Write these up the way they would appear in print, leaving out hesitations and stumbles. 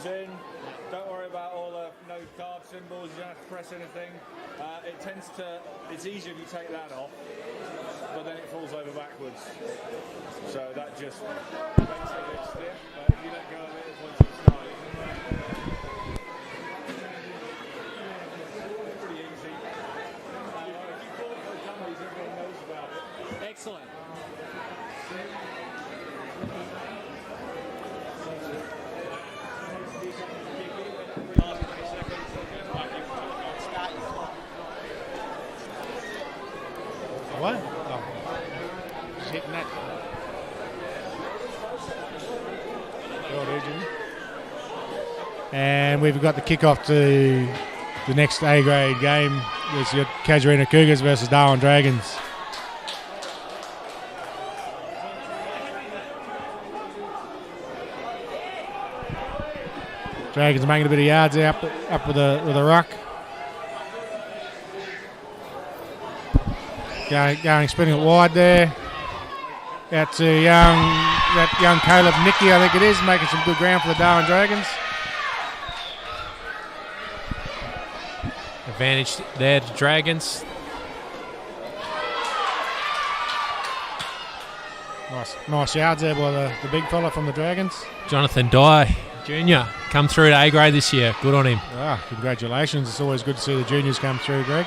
In. Don't worry about all the no card symbols, you don't have to press anything. It's easier if you take that off, but then it falls over backwards. So that just makes it a bit stiff, but if you let go of it, once you start it. Pretty easy. If you call it for the dummies, everyone knows about it. Excellent. What? Oh. Shit, net. And we've got the kickoff to the next A-grade game. It's your Casuarina Cougars versus Darwin Dragons. Dragons are making a bit of yards up with a ruck. Going spinning it wide there. Out to young Caleb Nicky, I think it is, making some good ground for the Darwin Dragons. Advantage there to Dragons. Nice yards there by the big fella from the Dragons. Jonathan Dye, Junior, come through to A grade this year. Good on him. Congratulations. It's always good to see the juniors come through, Greg.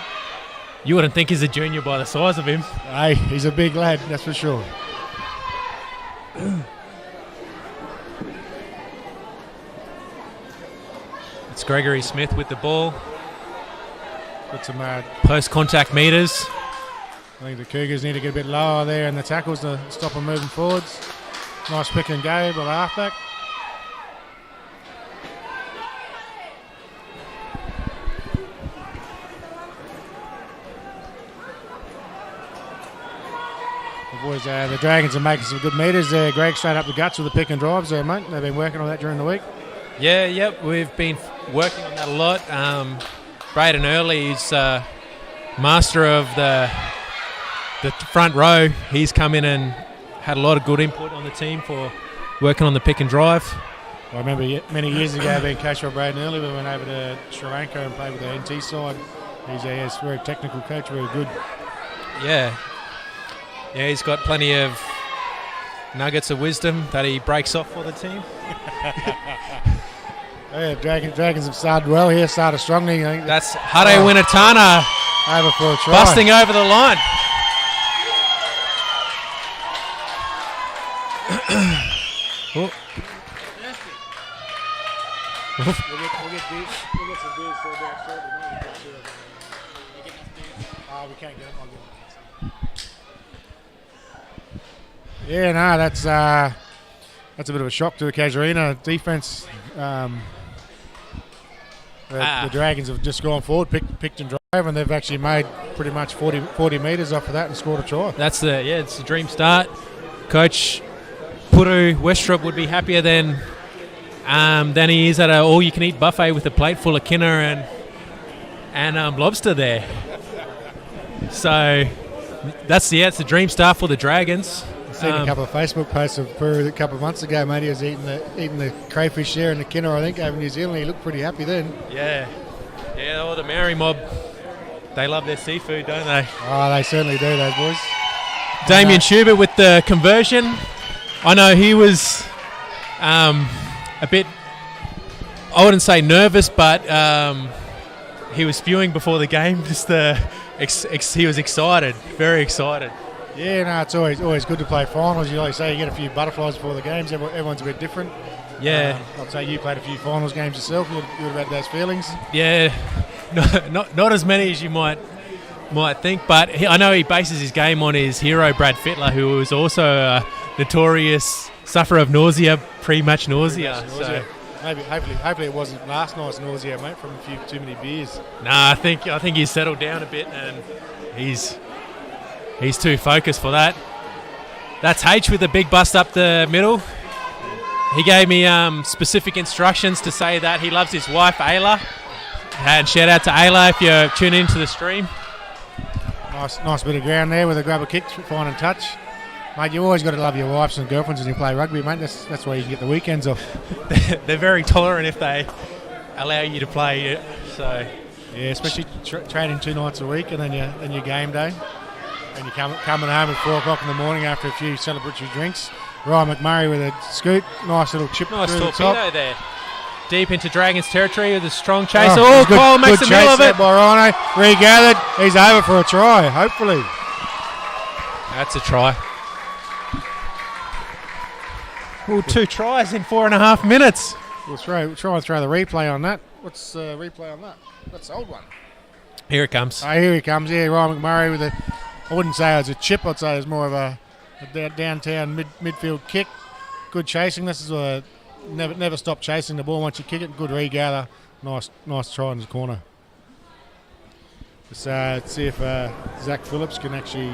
You wouldn't think he's a junior by the size of him. Hey, he's a big lad, that's for sure. It's Gregory Smith with the ball. Got some post-contact meters. I think the Cougars need to get a bit lower there in the tackles to stop them moving forwards. Nice pick and go by the halfback. The boys, the Dragons are making some good meters there. Greg straight up the guts with the pick and drives there, mate. They've been working on that during the week. Yep, we've been working on that a lot. Braden Early is master of the front row. He's come in and had a lot of good input on the team for working on the pick and drive. I remember many years ago being coached by Braden Early. We went over to Sri Lanka and played with the NT side. He's a very technical coach, very good. Yeah, he's got plenty of nuggets of wisdom that he breaks off for the team. Yeah, Dragons have started well here, started strongly. That's Hade Winatana over for a try. Busting over the line. We'll get some beers for about shortly. We can't get them. I'll get them. Yeah, no, that's a bit of a shock to the Casuarina defence. The Dragons have just gone forward, picked and drive, and they've actually made pretty much 40 metres off of that and scored a try. It's a dream start. Coach Puru Westrup would be happier than he is at an all-you-can-eat buffet with a plate full of kinner and lobster there. So it's a dream start for the Dragons. I've seen a couple of Facebook posts of Puru a couple of months ago, mate. He was eating the crayfish there and the kinner, I think, over New Zealand. He looked pretty happy then. Yeah, all the Maori mob, they love their seafood, don't they? Oh, they certainly do, those boys. Damien Schubert with the conversion. I know he was a bit, I wouldn't say nervous, but he was spewing before the game. He was excited, very excited. Yeah, no, it's always good to play finals. You like say, you get a few butterflies before the games. Everyone's a bit different. Yeah. I'd say you played a few finals games yourself. You would have had those feelings. Yeah, not as many as you might think, but I know he bases his game on his hero Brad Fittler, who was also a notorious sufferer of nausea, pre-match nausea. So. Maybe, hopefully it wasn't last night's nausea, mate, from a few too many beers. Nah, I think he's settled down a bit, and he's too focused for that. That's H with a big bust up the middle. He gave me specific instructions to say that he loves his wife, Ayla. And shout out to Ayla if you're tuning into the stream. Nice bit of ground there with a grab a kick, fine and touch. Mate, you always got to love your wives and girlfriends when you play rugby, mate. That's where you can get the weekends off. They're very tolerant if they allow you to play. So yeah, especially training 2 nights a week and then your game day. And you're coming home at 4 o'clock in the morning after a few celebratory drinks. Ryan McMurray with a scoot. Nice little chip through the top. Nice torpedo there. Deep into Dragons territory with a strong chase. Kyle makes the middle of it. By Rhino. Regathered. He's over for a try, hopefully. That's a try. Well, 2 tries in 4.5 minutes. We'll try and throw the replay on that. What's the replay on that? That's the old one. Here it comes. Here he comes. Yeah, Ryan McMurray with I wouldn't say it was a chip. I'd say it was more of a downtown midfield kick. Good chasing. This is a never stop chasing the ball once you kick it. Good regather. Nice try in the corner. Let's see if Zach Phillips can actually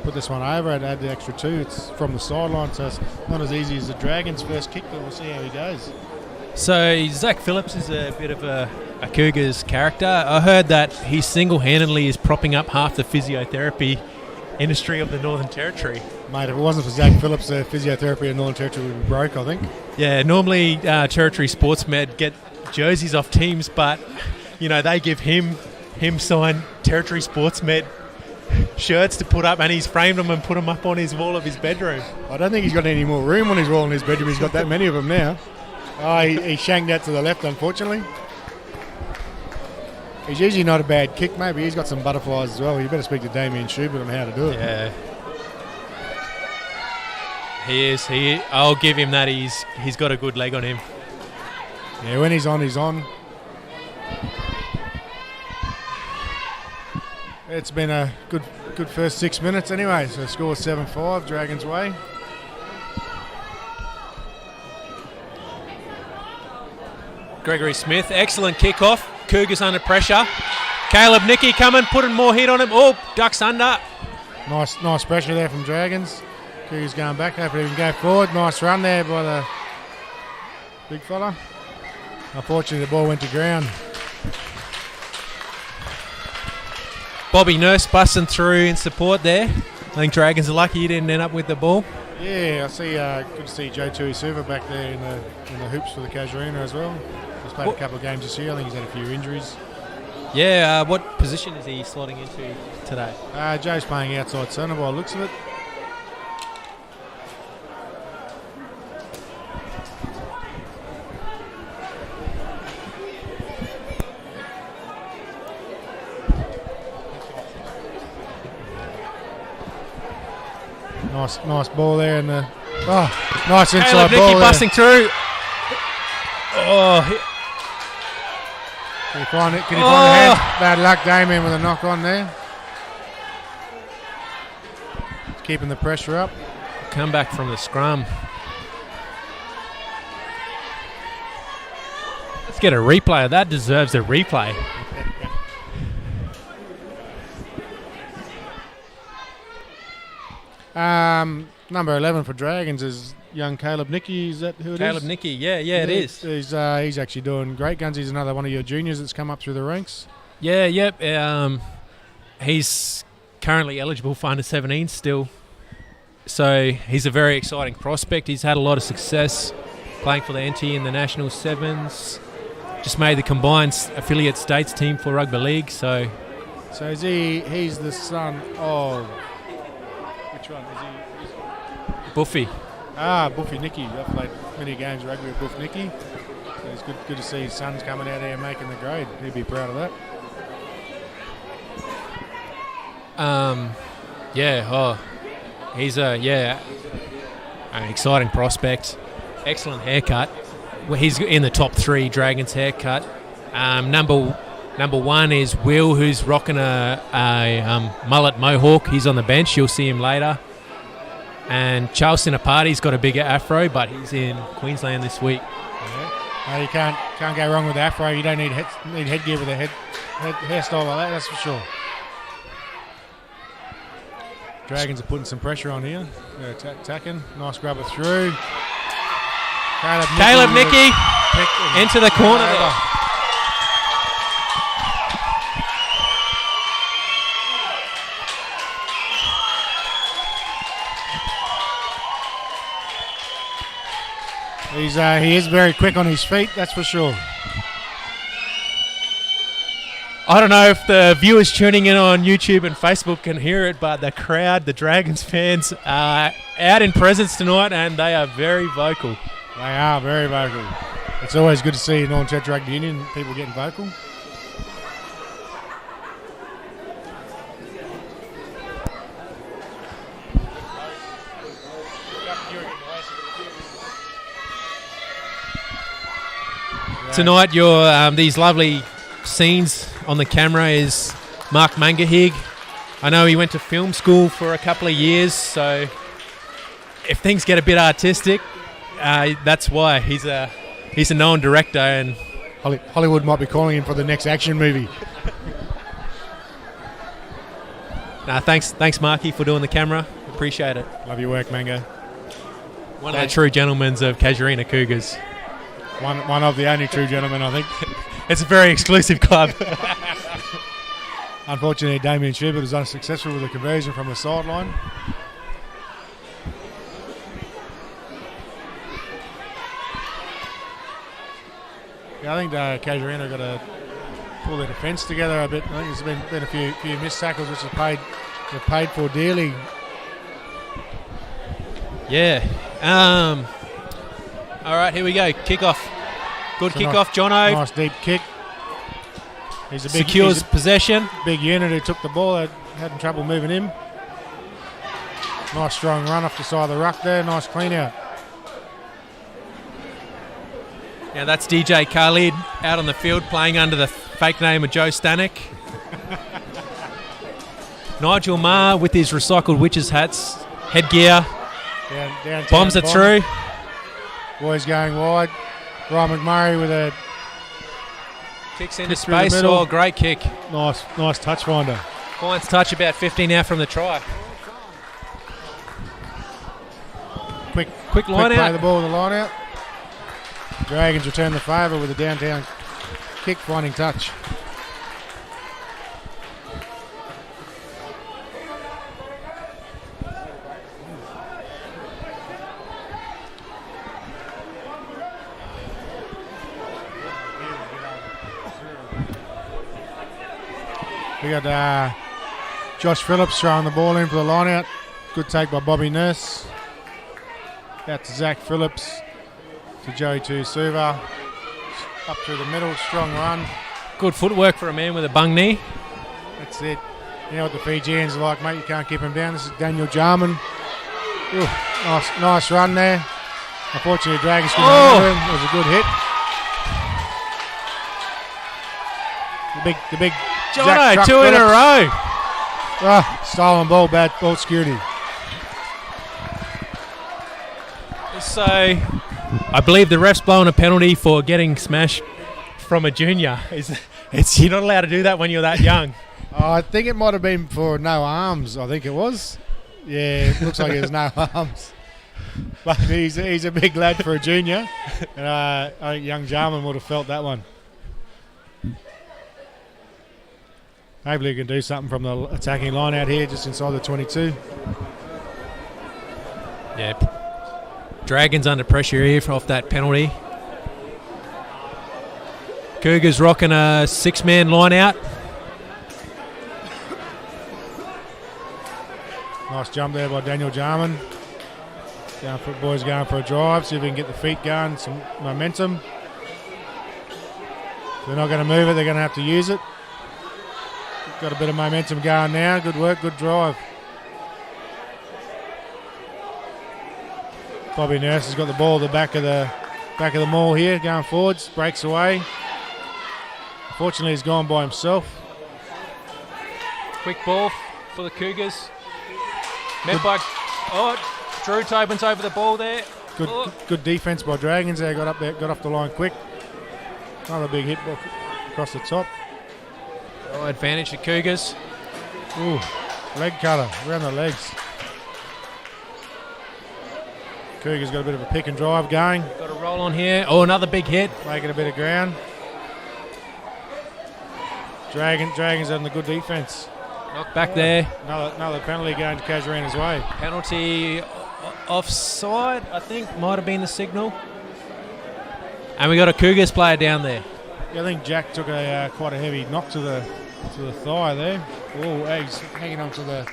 put this one over and add the extra 2. It's from the sideline, so it's not as easy as the Dragons' first kick, but we'll see how he goes. So Zach Phillips is a bit of a Cougars character. I heard that he single-handedly is propping up half the physiotherapy industry of the Northern Territory. Mate, if it wasn't for Zach Phillips, the physiotherapy in Northern Territory would be broke, I think. Yeah, normally Territory Sports Med get jerseys off teams, but they give him signed Territory Sports Med shirts to put up, and he's framed them and put them up on his wall of his bedroom. I don't think he's got any more room on his wall in his bedroom. He's got that many of them now. Oh, he shanked out to the left, unfortunately. He's usually not a bad kick, maybe he's got some butterflies as well. You better speak to Damien Schubert on how to do it. Yeah. He is. I'll give him that. He's got a good leg on him. Yeah, when he's on, he's on. It's been a good first 6 minutes anyway. So score 7-5, Dragons way. Gregory Smith, excellent kickoff. Cougars under pressure. Caleb Nicky coming, putting more heat on him. Oh, ducks under. Nice pressure there from Dragons. Cougars going back. Hopefully we can go forward. Nice run there by the big fella. Unfortunately, the ball went to ground. Bobby Nurse busting through in support there. I think Dragons are lucky he didn't end up with the ball. Yeah, I see. Good to see Joe Tuisuva back there in the hoops for the Casuarina as well. He's played a couple of games this year. I think he's had a few injuries. Yeah, what position is he slotting into today? Joe's playing outside centre by the looks of it. Nice ball there, and nice inside ball there. busting through. Oh, can you find it? Can you find the hand? Bad luck, Damien, with a knock on there. Just keeping the pressure up. Come back from the scrum. Let's get a replay. That deserves a replay. Number 11 for Dragons is young Caleb Nicky. Is that who it is? Caleb Nicky, yeah, it is. He's actually doing great guns. He's another one of your juniors that's come up through the ranks. Yeah, yep. He's currently eligible for under 17 still. So he's a very exciting prospect. He's had a lot of success playing for the NT in the National Sevens. Just made the combined affiliate states team for rugby league. So is he's the son of... Which one? Is he? Buffy. Buffy Nicky. I've played many games of rugby with Buff Nicky. So it's good to see his sons coming out there and making the grade. He'd be proud of that. He's an exciting prospect. Excellent haircut. Well, he's in the top 3 Dragons haircut. Number one is Will, who's rocking a mullet mohawk. He's on the bench. You'll see him later. And Charles Sinapati's got a bigger afro, but he's in Queensland this week. Yeah. You can't go wrong with the afro. You don't need headgear with a hairstyle like that, that's for sure. Dragons are putting some pressure on here. They're attacking. Nice grubber through. Caleb Nicky into the corner there. He is very quick on his feet, that's for sure. I don't know if the viewers tuning in on YouTube and Facebook can hear it, but the crowd, the Dragons fans, are out in presence tonight, and they are very vocal. They are very vocal. It's always good to see in Northern Territory Rugby Union people getting vocal. Tonight, these lovely scenes on the camera is Mark Mangahig. I know he went to film school for a couple of years, so if things get a bit artistic, that's why he's a known director, and Hollywood might be calling him for the next action movie. Thanks, Marky, for doing the camera. Appreciate it. Love your work, Mango. One of the true gentlemen of Casuarina Cougars. One of the only true gentlemen, I think. It's a very exclusive club. Unfortunately, Damien Schubert was unsuccessful with a conversion from the sideline. Yeah, I think Casuarina got a pull their defence together a bit. I think there's been a few missed tackles which they've paid for dearly. Yeah. All right, here we go. Kickoff. Good kickoff, Jono. Nice deep kick. He's a big, secures possession. Big unit who took the ball. They had trouble moving him. Nice strong run off the side of the ruck there. Nice clean out. Now that's DJ Khalid out on the field playing under the fake name of Joe Stanek. Nigel Maher with his recycled witches hats, headgear, Down bombs it through. Boys going wide. Ryan McMurray with a kicks into space. Oh, great kick. Nice touch finder. Finds touch about 15 out from the try. Quick line out. Play the ball with the line out. Dragons return the favour with a downtown kick, finding touch. We got Josh Phillips throwing the ball in for the line out. Good take by Bobby Nurse. Out to Zach Phillips. To Joey Tusuva. Up through the middle, strong run. Good footwork for a man with a bung knee. That's it. You know what the Fijians are like, mate. You can't keep him down. This is Daniel Jarman. Ooh, nice run there. Unfortunately, Dragons couldn't handle him. It was a good hit. The big Jono, two in a row. Stolen ball, bad ball security. So, I believe the ref's blowing a penalty for getting smashed from a junior. You're not allowed to do that when you're that young. I think it might have been for no arms. I think it was. Yeah, it looks like there's no arms. But he's a big lad for a junior. And I think young Jarman would have felt that one. Hopefully he can do something from the attacking line out here, just inside the 22. Yeah. Dragons under pressure here off that penalty. Cougars rocking a 6-man line out. Nice jump there by Daniel Jarman. Boys going for a drive, see if we can get the feet going, some momentum. If they're not going to move it, they're going to have to use it. Got a bit of momentum going now. Good work, good drive. Bobby Nurse has got the ball at the back of the maul here, going forwards, breaks away. Unfortunately, he's gone by himself. Quick ball for the Cougars. Met by Drew Tobin's over the ball there. Good defence by Dragons there. Got off the line quick. Another big hit across the top. Advantage to Cougars. Ooh, leg cutter around the legs. Cougars got a bit of a pick and drive going. Got a roll on here. Oh, another big hit. Making a bit of ground. Dragons on the good defence. Knock back there. Another penalty going to Casuarina's way. Penalty offside, I think, might have been the signal. And we got a Cougars player down there. Yeah, I think Jack took quite a heavy knock to the thigh there. Oh, he's hanging on to the.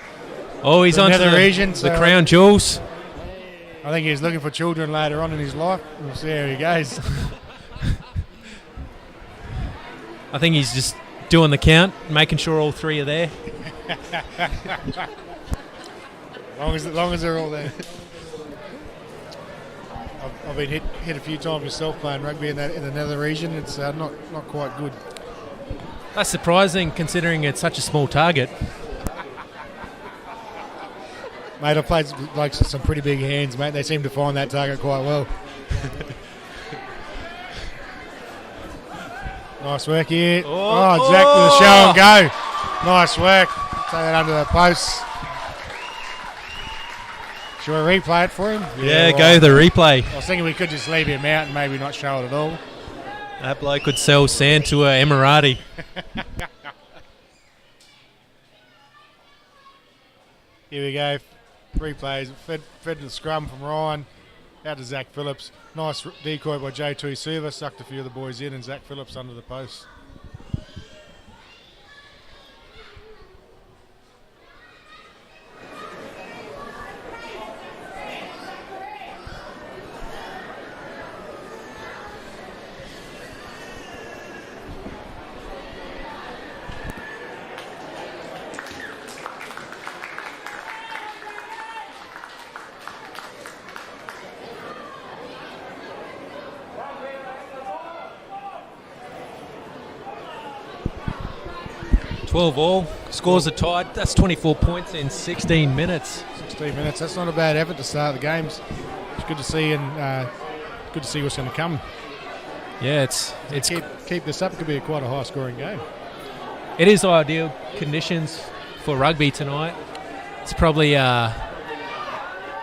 Oh, he's on to the crown jewels. I think he's looking for children later on in his life. We'll see how he goes. I think he's just doing the count, making sure all three are there. As long as they're all there. I've been hit a few times myself playing rugby in the nether region. It's not quite good. That's surprising considering it's such a small target. Mate, I've played like some pretty big hands, mate. They seem to find that target quite well. Nice work here. Zach with a show and go. Nice work. Take that under the post. Should we replay it for him? Yeah, go the replay. I was thinking we could just leave him out and maybe not show it at all. That bloke could sell sand to an Emirati. Here we go. Replays. Fed to the scrum from Ryan. Out to Zach Phillips. Nice decoy by Jay Tuisuva. Sucked a few of the boys in and Zach Phillips under the post. 12 all. Scores are tied. That's 24 points in 16 minutes. 16 minutes. That's not a bad effort to start the games. It's good to see, and good to see what's going to come. Yeah, it's keep this up. It could be quite a high-scoring game. It is ideal conditions for rugby tonight. It's probably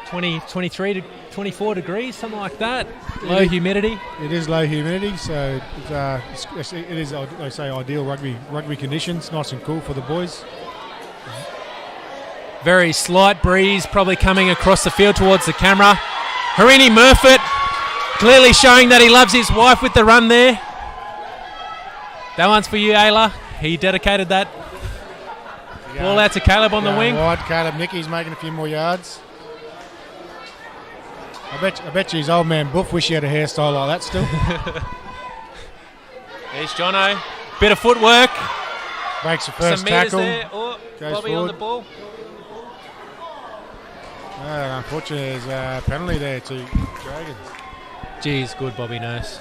23 to 24 degrees, something like that. Low humidity. It is low humidity, so it is, I say, ideal rugby conditions. Nice and cool for the boys. Very slight breeze, probably coming across the field towards the camera. Harini Murfitt clearly showing that he loves his wife with the run there. That one's for you, Ayla. He dedicated that. Ball out to Caleb on the wing. Wide. Caleb Nicky's making a few more yards. I bet you his old man Buff wish he had a hairstyle like that still. There's Jono. Bit of footwork. Breaks the first some meters tackle. There. Oh, goes Bobby forward. on the ball. Unfortunately, there's a penalty there to Dragons. Geez, good Bobby Nurse.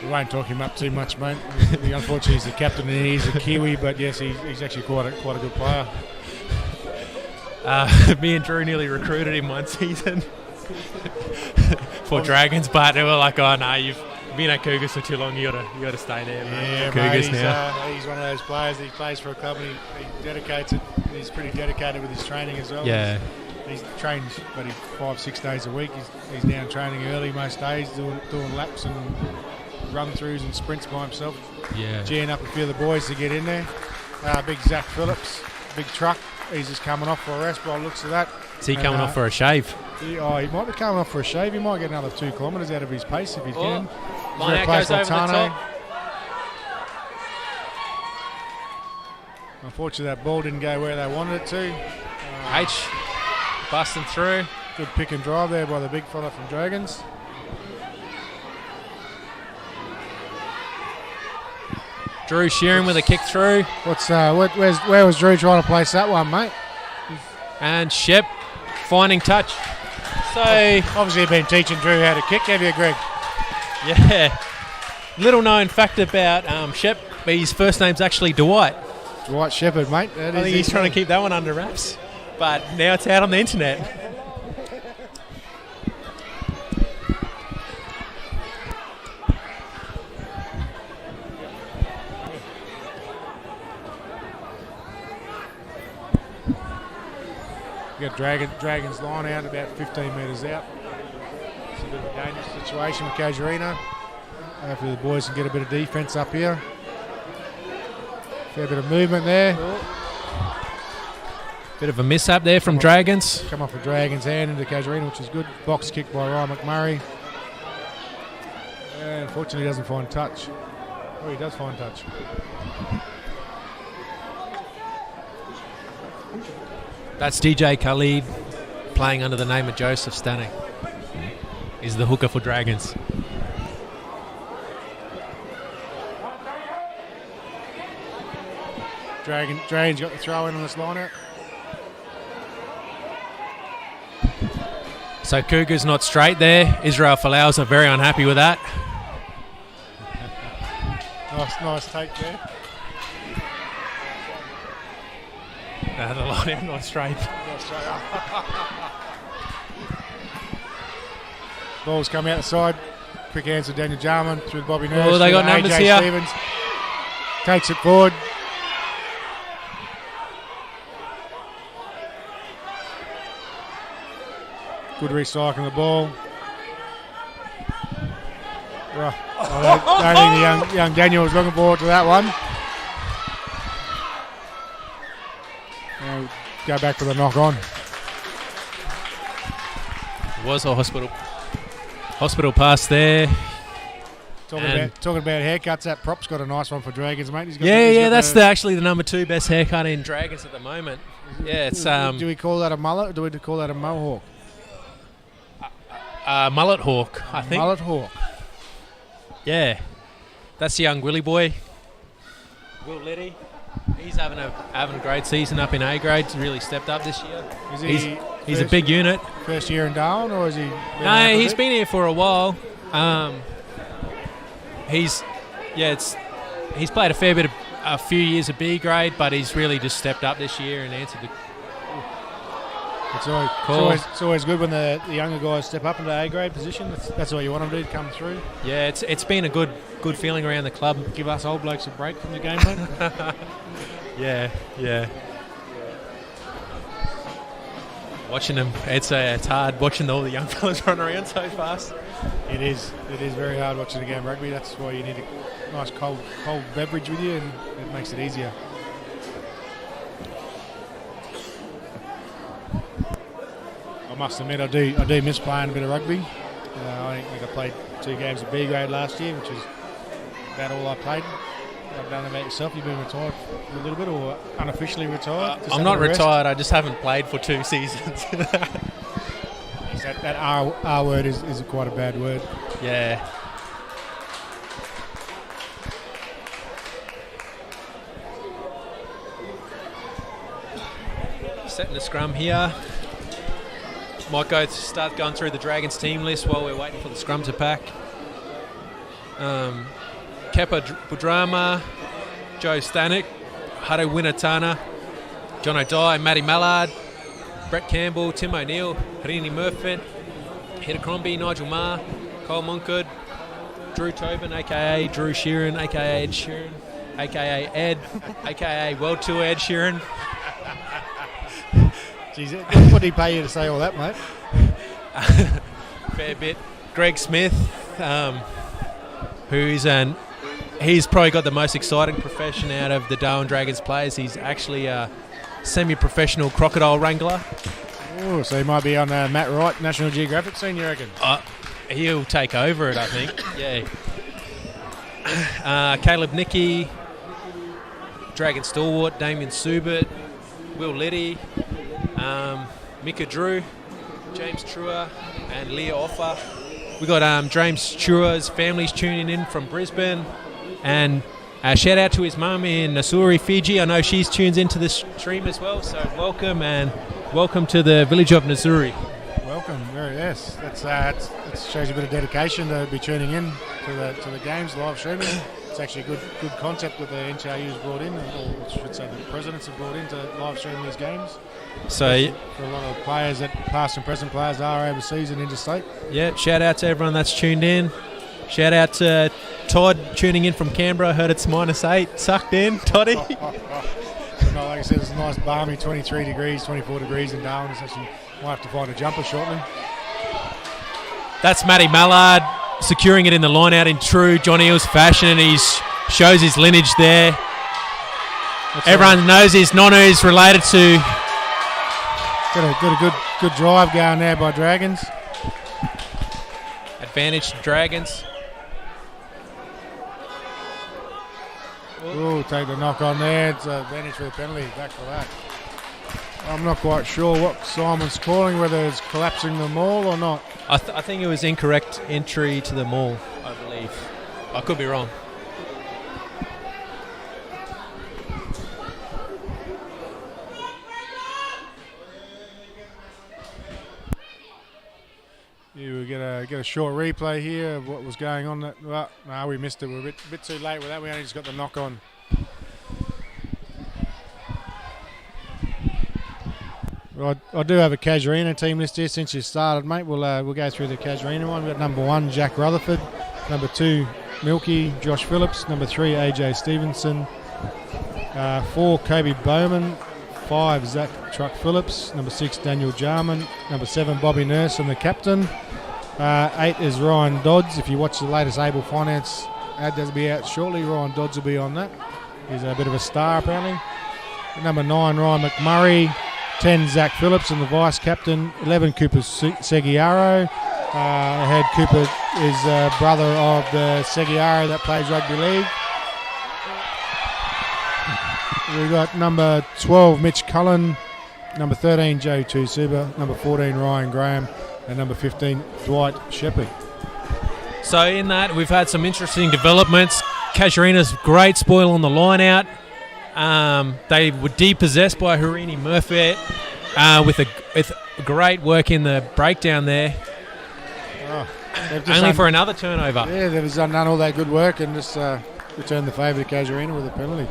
We won't talk him up too much, mate. Unfortunately, he's the captain and he's a Kiwi, but yes, he's actually quite a good player. Me and Drew nearly recruited him one season for Dragons, but they were like, "Oh no, you've been at Cougars for too long. You gotta stay there, man." Yeah, Cougars mate, now. He's one of those players. He plays for a club and he dedicates it. He's pretty dedicated with his training as well. Yeah. He's trained 5-6 days a week. He's down training early most days, doing laps and run-throughs and sprints by himself. Yeah. Geeing up a few of the boys to get in there. Big Zach Phillips, big truck. He's just coming off for a rest by the looks of that. Is he coming off for a shave? He might be coming off for a shave. He might get another 2 kilometres out of his pace if he can. Line out goes over the top. Unfortunately, that ball didn't go where they wanted it to. H busting through. Good pick and drive there by the big fella from Dragons. Drew Sheeran with a kick through. Where was Drew trying to place that one, mate? And Shep finding touch. So obviously you've been teaching Drew how to kick, have you, Greg? Yeah. Little known fact about Shep, but his first name's actually Dwight. Dwight Shepherd, mate. I think he's trying to keep that one under wraps, but now it's out on the internet. Got Dragons line out about 15 metres out. It's a bit of a dangerous situation with Casuarina. Hopefully the boys can get a bit of defence up here. Fair bit of movement there. Bit of a mishap there from Dragons. Come off a Dragons hand into Casuarina, which is good. Box kick by Ryan McMurray. And unfortunately he doesn't find touch. Oh, he does find touch. That's DJ Khalid playing under the name of Joseph Stanek. He's the hooker for Dragons. Dragons got the throw in on this line out. So Cougars not straight there. Israel Falaus are very unhappy with that. Nice take there. The line out not straight. Ball's come out the side. Quick hands to Daniel Jarman through Bobby Nurse. Oh, they got numbers AJ here. Stevens takes it forward. Good recycling the ball. Right. I don't think the young Daniel was looking forward to that one. Now go back for the knock on. It was a hospital pass there. Talking about haircuts, that prop's got a nice one for Dragons, mate. That's actually the number 2 best haircut in Dragons at the moment. Yeah, it's do we call that a mullet or do we call that a mohawk? Mullet hawk, I think. Mullet hawk. Yeah, that's the young Willie boy, Will Letty. He's having a great season up in A grade. He's really stepped up this year. He's a big unit. First year in Darwin, or is he? No, he's been here for a while. He's played a fair bit a few years of B grade, but he's really just stepped up this year and answered the call. It's always good when the younger guys step up into A grade position. That's what you want them to do, come through. Yeah, it's been a good feeling around the club. Give us old blokes a break from the game, mate. Yeah. Watching them, it's hard watching all the young fellas run around so fast. It is very hard watching a game of rugby. That's why you need a nice cold beverage with you, and it makes it easier. I must admit, I do miss playing a bit of rugby. I think I played 2 games of B grade last year, which is about all I played. I've done about yourself. You've been retired for a little bit, or unofficially retired? I'm not retired. I just haven't played for 2 seasons. That R word is quite a bad word. Yeah. Setting the scrum here. Might start going through the Dragons team list while we're waiting for the scrum to pack. Kepa Budrama, Joe Stanek, Haru Winatana, John O'Dye, Matty Mallard, Brett Campbell, Tim O'Neill, Harini Murphy, Peter Crombie, Nigel Marr, Cole Monkhood, Drew Tobin, a.k.a. Drew Sheeran, a.k.a. Ed Sheeran, a.k.a. Ed, a.k.a. World Tour Ed Sheeran. Jeez, what did he pay you to say all that, mate? Fair bit. Greg Smith, he's probably got the most exciting profession out of the Darwin Dragons players. He's actually a semi-professional crocodile wrangler. Oh, so he might be on Matt Wright, National Geographic scene, you reckon? He'll take over it, I think. Yeah. Caleb Nicky, Dragon Stalwart, Damien Subert, Will Liddy, Mika Drew, James Trua, and Leah Offa. We got James Trua's family's tuning in from Brisbane, and shout out to his mum in Nasuri, Fiji. I know she's tunes into the stream as well, so welcome to the village of Nasuri. Welcome, yes. That shows a bit of dedication to be tuning in to the games, live streaming. It's actually a good concept that the NTRU's brought in, or I should say the presidents have brought in to live stream these games. So for a lot of players, past and present players, are overseas and interstate. Yeah, shout out to everyone that's tuned in. Shout out to Todd tuning in from Canberra. I heard it's -8. Sucked in, Toddy. Like I said, it's a nice balmy 23 degrees, 24 degrees in Darwin. It's actually, might have to find a jumper shortly. That's Matty Mallard securing it in the line out in true John Eales fashion, and he shows his lineage there. Everyone knows his nonu is related to. Got a good drive going there by Dragons. Advantage to Dragons. Oh, take the knock on there. It's an advantage for the penalty. Back for that. I'm not quite sure what Simon's calling, whether it's collapsing the maul or not. I think it was incorrect entry to the maul, I believe. I could be wrong. Yeah, we get a short replay here of what was going on. No, we missed it. We're a bit too late with that. We only just got the knock on. Well, I do have a Casuarina team list here since you started, mate. We'll go through the Casuarina one. We've got number 1, Jack Rutherford. Number 2, Milky, Josh Phillips. Number 3, AJ Stevenson. 4, Kobe Bowman. 5, Zach Truck Phillips. Number 6, Daniel Jarman. Number 7, Bobby Nurse and the captain. 8 is Ryan Dodds. If you watch the latest Able Finance ad that'll be out shortly, Ryan Dodds will be on that. He's a bit of a star apparently. Number 9, Ryan McMurray. 10, Zach Phillips and the vice captain. 11, Cooper Seguiaro. Head Cooper is brother of the Seguiaro that plays rugby league. We've got number 12, Mitch Cullen. Number 13, Joe Tusuba. Number 14, Ryan Graham. And number 15, Dwight Shepherd. So in that, we've had some interesting developments. Casuarina's great spoil on the line out. They were depossessed by Harini Murphy with great work in the breakdown there. Oh, only for another turnover. Yeah, they've done all that good work and just return the favour to Casuarina with a penalty.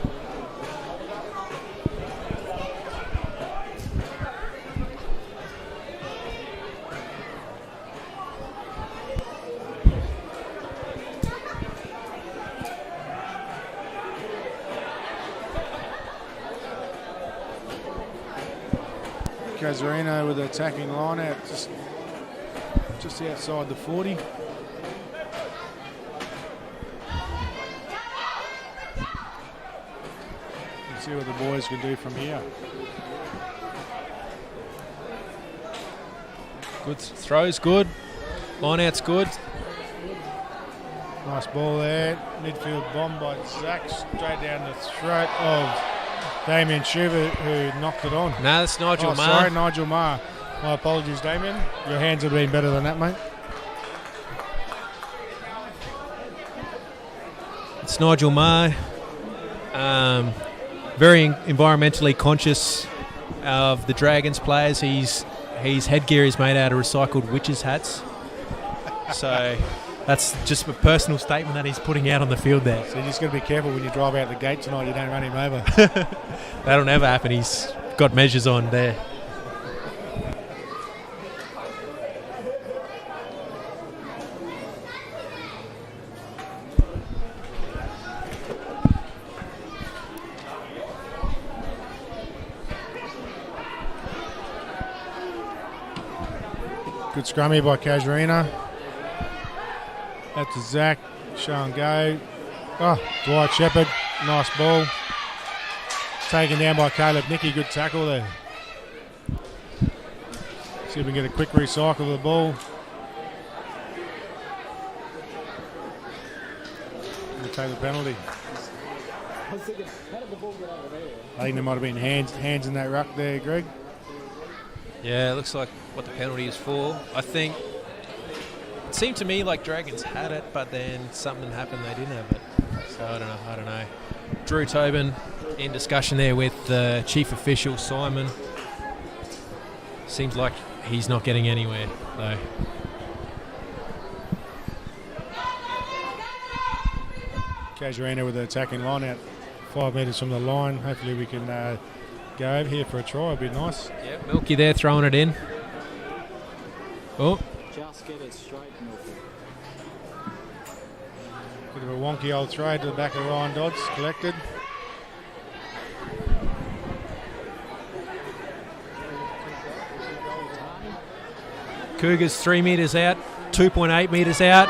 Casuarina with the attacking line out just outside the 40. Let's see what the boys can do from here. Good throws, good. Line out's good. Nice ball there. Midfield bomb by Zach, straight down the throat of Damien Schubert, who knocked it on. No, that's Nigel Marr. Sorry, Nigel Marr. My apologies, Damien. Your hands have been better than that, mate. It's Nigel Marr. Very environmentally conscious of the Dragons players. His headgear is made out of recycled witches' hats. So that's just a personal statement that he's putting out on the field there. So you just got to be careful when you drive out the gate tonight, you don't run him over. That'll never happen. He's got measures on there. Good scrum here by Casuarina. That's Zach. Show and go. Oh, Dwight Shepherd. Nice ball. Taken down by Caleb Nicky. Good tackle there. See if we can get a quick recycle of the ball. We'll take the penalty. I was thinking, how did the ball get over there? I think there might have been hands in that ruck there, Greg. Yeah, it looks like what the penalty is for. I think it seemed to me like Dragons had it, but then something happened, they didn't have it. So I don't know. Drew Tobin in discussion there with the chief official, Simon. Seems like he's not getting anywhere, though. Casuarina with the attacking line out 5 metres from the line. Hopefully we can go over here for a try. It'd be nice. Yeah, Milky there throwing it in. Oh. Just get it straight, Milky. Bit of a wonky old throw to the back of Ryan Dodds, collected. Cougars 3 metres out, 2.8 metres out.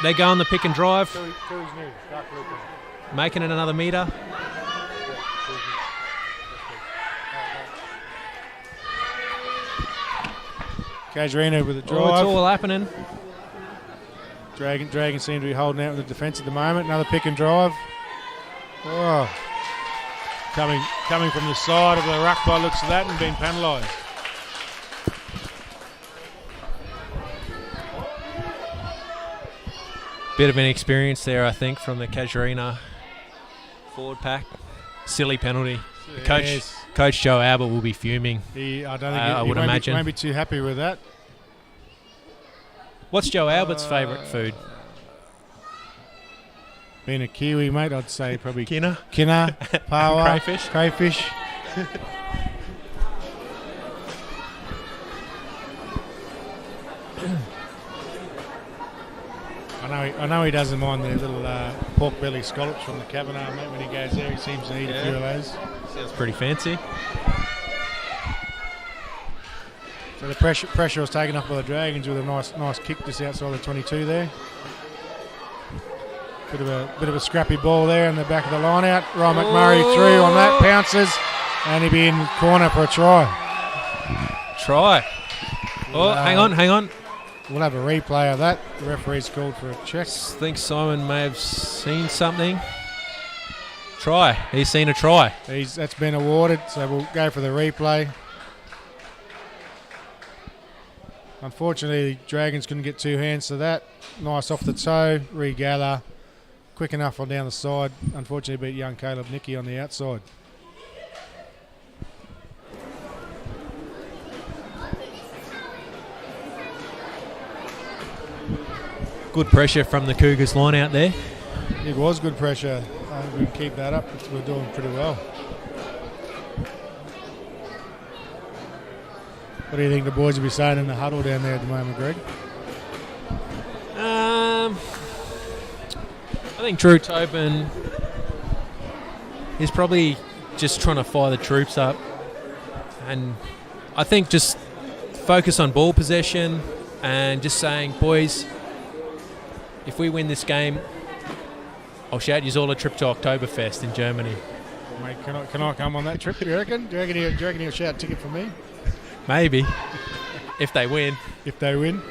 They go on the pick and drive. Making it another metre. Casuarina with a drive. Oh, it's all happening. Dragon seem to be holding out with the defence at the moment. Another pick and drive. Oh. Coming from the side of the ruck by looks of that and being penalised. Bit of an experience there, I think, from the Casuarina forward pack. Silly penalty. Yes. Coach Joe Albert will be fuming. I would imagine. He won't be too happy with that. What's Joe Albert's favourite food? Being a Kiwi, mate, I'd say probably Kinna, pawa, crayfish. I know he doesn't mind the little pork belly scallops from the Cabernet, mate. When he goes there, he seems to eat a few of those. Sounds pretty fancy. So the pressure was taken up by the Dragons with a nice kick just outside the 22 there. Bit of a scrappy ball there in the back of the line out. Ryan McMurray through on that, pounces, and he'll be in corner for a try. Oh, hang on. We'll have a replay of that. The referee's called for a check. I think Simon may have seen something. Try. He's seen a try. That's been awarded, so we'll go for the replay. Unfortunately, the Dragons couldn't get two hands to that. Nice off the toe, regather. Quick enough on down the side. Unfortunately, beat young Caleb Nicky on the outside. Good pressure from the Cougars line out there. It was good pressure. We keep that up. We're doing pretty well. What do you think the boys will be saying in the huddle down there at the moment, Greg? I think Drew Tobin is probably just trying to fire the troops up, and I think just focus on ball possession and just saying, boys, if we win this game, I'll shout you all a trip to Oktoberfest in Germany. Mate, can I come on that trip, do you reckon? Do you reckon he'll shout a ticket for me? Maybe. If they win. If they win?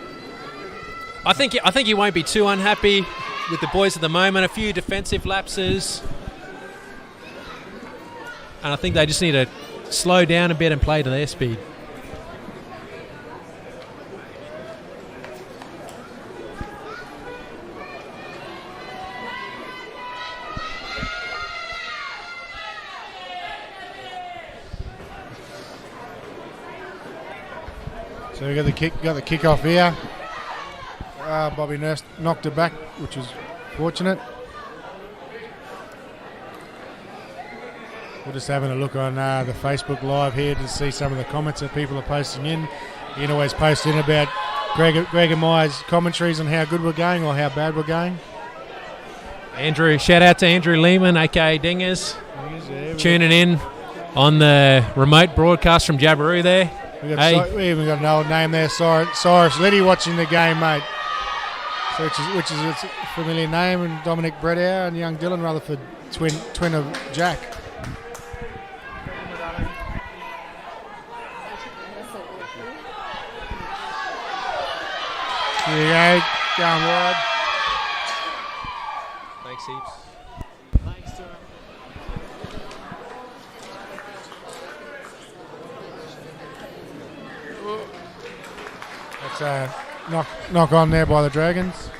I think you won't be too unhappy with the boys at the moment. A few defensive lapses. And I think they just need to slow down a bit and play to their speed. So we got the kickoff here. Bobby Nurse knocked it back, which was fortunate. We're just having a look on the Facebook Live here to see some of the comments that people are posting in. You can always post in about Greg and My's commentaries on how good we're going or how bad we're going. Andrew, shout out to Andrew Lehman, aka Dingers, tuning in on the remote broadcast from Jabiru there. We even got an old name there, Cyrus Liddy, watching the game, mate. So which is a familiar name, and Dominic Bredauer and young Dylan Rutherford, twin of Jack. Here you go, going wide. Thanks, heaps. Thanks, sir. That's a knock on there by the Dragons.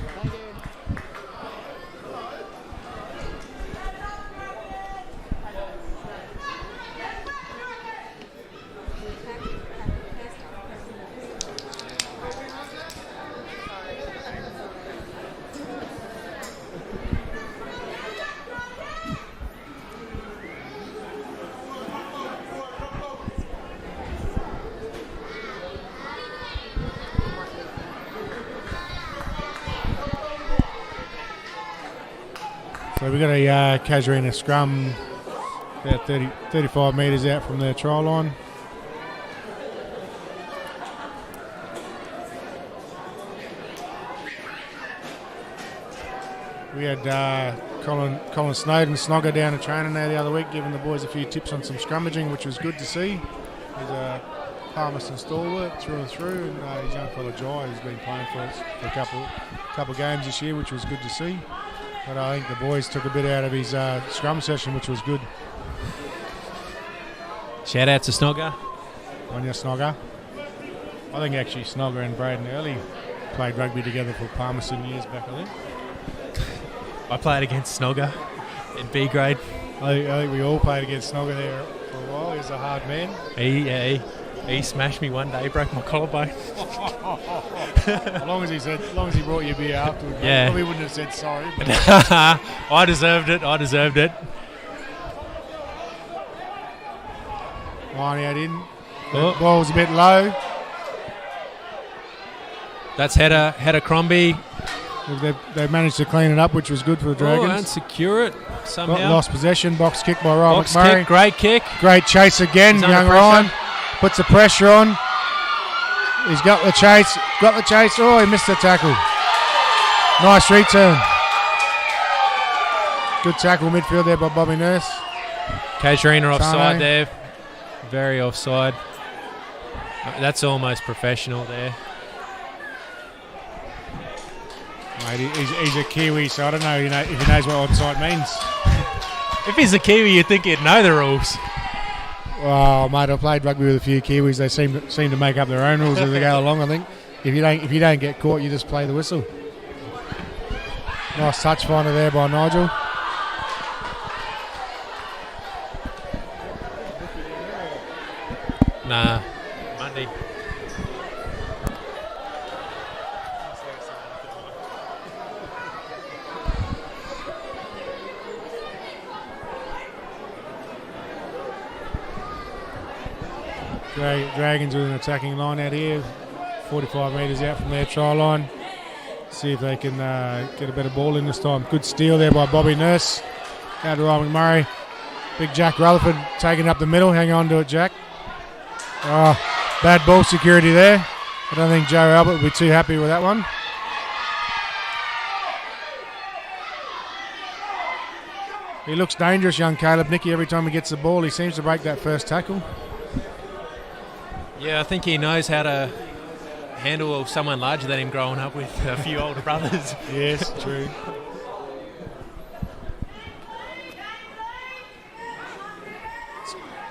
So we've got a Casuarina scrum about 35 metres out from their try line. We had Colin Snowden Snogger down to training there the other week, giving the boys a few tips on some scrummaging, which was good to see. He's a Palmerston stalwart through and through, and his young fellow Jai who's been playing for us for a couple of games this year, which was good to see. But I think the boys took a bit out of his scrum session, which was good. Shout out to Snogger. On your Snogger. I think actually Snogger and Braden Early played rugby together for Palmerston years back, I think. I played against Snogger in B grade. I think we all played against Snogger there for a while. He's a hard man. He smashed me one day, broke my collarbone. As long as he brought you a beer afterwards, yeah. He probably wouldn't have said sorry. But I deserved it. Lining out in. The ball was a bit low. That's header Crombie. They managed to clean it up, which was good for the Dragons. And secure it somehow. Lost possession. Box kick by Ryan Box McMurray. kick, great kick. Great chase again. He's Young Ryan puts the pressure on. He's got the chase. Oh, he missed the tackle. Nice return. Good tackle midfield there by Bobby Nurse. Casuarina offside there. Very offside. That's almost professional there. Mate, he's a Kiwi, so I don't know if he knows what onside means. If he's a Kiwi, you'd think he'd know the rules. Oh, mate, I've played rugby with a few Kiwis. They seem to make up their own rules as they go along. I think if you don't get caught, you just play the whistle. Nice touch finder there by Nigel. Nah, Monday. Dragons with an attacking line out here, 45 metres out from their try line. See if they can get a better ball in this time. Good steal there by Bobby Nurse. Out to Ryan McMurray. Big Jack Rutherford taking up the middle. Hang on to it, Jack. Oh, bad ball security there. I don't think Joe Albert will be too happy with that one. He looks dangerous, young Caleb Nicky. Every time he gets the ball, he seems to break that first tackle. Yeah, I think he knows how to handle someone larger than him growing up with a few older brothers. Yes, true.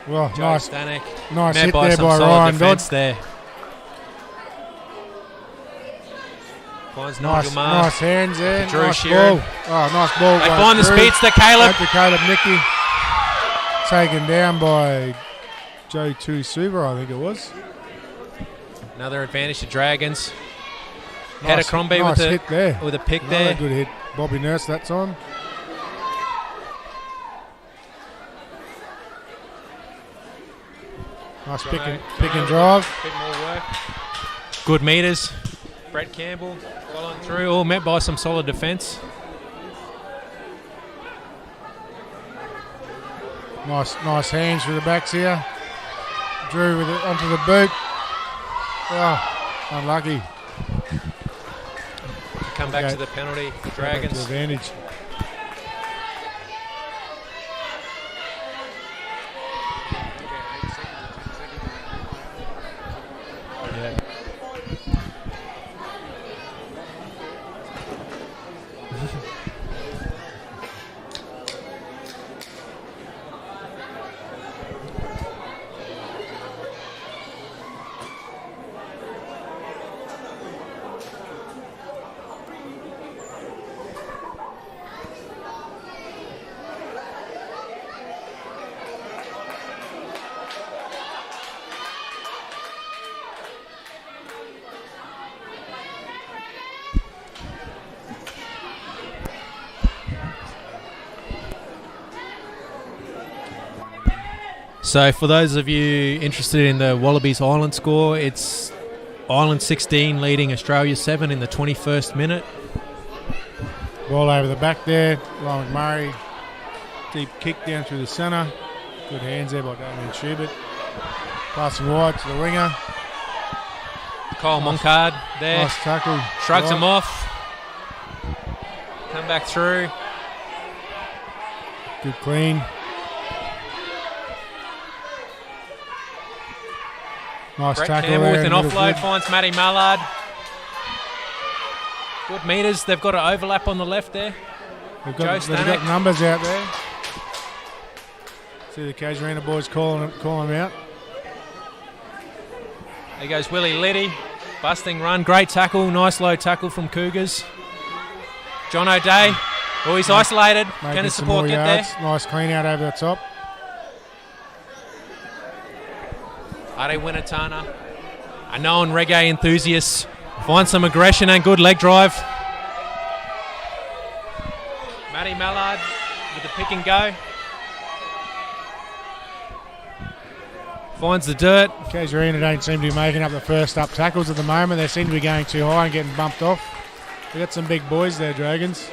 Well, Joe nice Stanek. nice Met hit by there some by solid Ryan defence Dodd. there. Finds Nice Nigel hands there. Drew Nice Sheeran. ball. Oh, nice ball. They by find the Drew. speedster, Caleb. Back to Caleb Nicky. Taken down by Joe Tusuva, I think it was. Another advantage to Dragons. Nice, Had a Crombie nice with hit there. a pick Another there. good hit. Bobby Nurse that time. Nice pick and drive. Bit more work. Good meters. Brett Campbell following through. All met by some solid defence. Nice hands for the backs here. Drew with it onto the boot. Oh, unlucky. Come back to the penalty for Dragons. Advantage. Yeah. So for those of you interested in the Wallabies Ireland score, it's Ireland 16 leading Australia 7 in the 21st minute. Ball over the back there. Ryan McMurray. Deep kick down through the centre. Good hands there by Damien Schubert. Passing wide to the winger. Kyle Moncard there. Nice tackle. Shrugs Right. him off. Come back through. Good clean. Nice Brett tackle Campbell there with in an the middle offload good. finds Matty Mallard. Good meters. They've got an overlap on the left there. They've Joe got Stanek. numbers out there. See the Casuarina boys calling him out. There goes Willie Liddy. Busting run. Great tackle. Nice low tackle from Cougars. John O'Day. Oh, he's isolated. Can Making the some support more get yards. there? Nice clean out over the top. Ade Winatana. A known reggae enthusiast. Finds some aggression and good leg drive. Matty Mallard with the pick and go. Finds the dirt. Casuarina don't seem to be making up the first up tackles at the moment. They seem to be going too high and getting bumped off. They've got some big boys there, Dragons.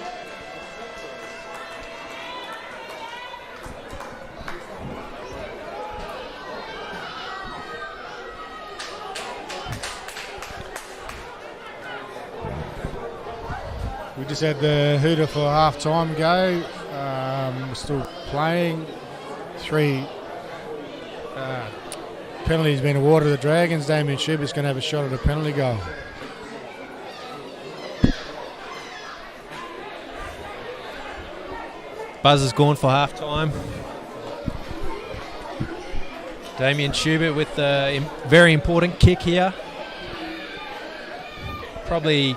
We just had the hooter for half-time go. We're still playing. 3 penalties been awarded to the Dragons. Damien Schubert's going to have a shot at a penalty goal. Buzzer's gone for half time. Damien Schubert with a very important kick here. Probably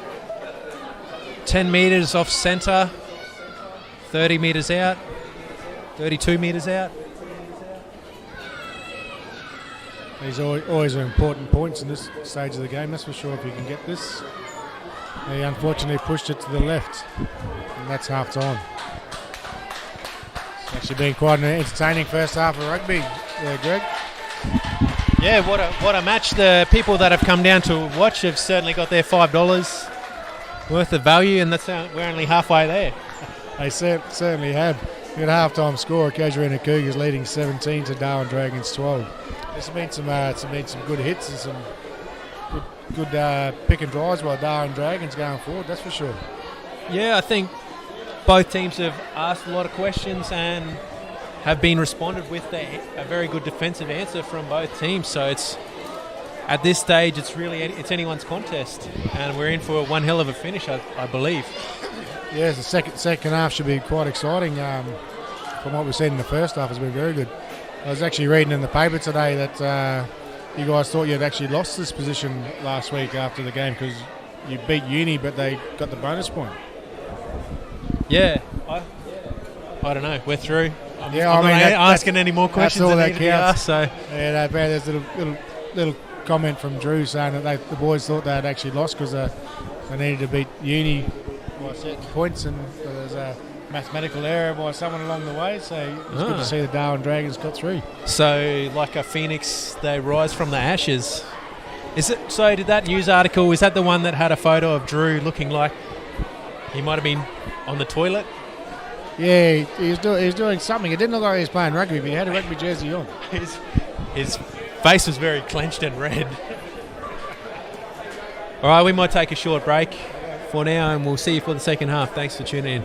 10 metres off centre, 30 metres out, 32 metres out. These are always important points in this stage of the game, that's for sure, if you can get this. They unfortunately pushed it to the left, and that's half time. It's actually been quite an entertaining first half of rugby there, Greg. Yeah, what a match. The people that have come down to watch have certainly got their $5 worth of value, and we're only halfway there. They certainly have. We got a half-time score. Casuarina Cougars leading 17 to Darwin Dragons 12. There's been some good hits and some good pick and drives by Darwin Dragons going forward. That's for sure. Yeah, I think both teams have asked a lot of questions and have been responded with a very good defensive answer from both teams. So it's at this stage, it's anyone's contest, and we're in for one hell of a finish, I believe. Yes, the second half should be quite exciting. From what we've seen in the first half, has been very good. I was actually reading in the paper today that you guys thought you'd actually lost this position last week after the game because you beat Uni, but they got the bonus point. Yeah, I don't know. We're through. I'm not asking any more questions. That's all that that counts. Asked, so yeah, there's a little comment from Drew saying that the boys thought they had actually lost because they needed to beat Uni by certain points, and there's a mathematical error by someone along the way. So it's good to see the Darwin Dragons got through. So, like a phoenix, they rise from the ashes. Is it? So, did that news article? Is that the one that had a photo of Drew looking like he might have been on the toilet? Yeah, he was doing something. It didn't look like he was playing rugby, but he had a rugby jersey on. His face was very clenched and red. All right, we might take a short break for now, and we'll see you for the second half. Thanks for tuning in.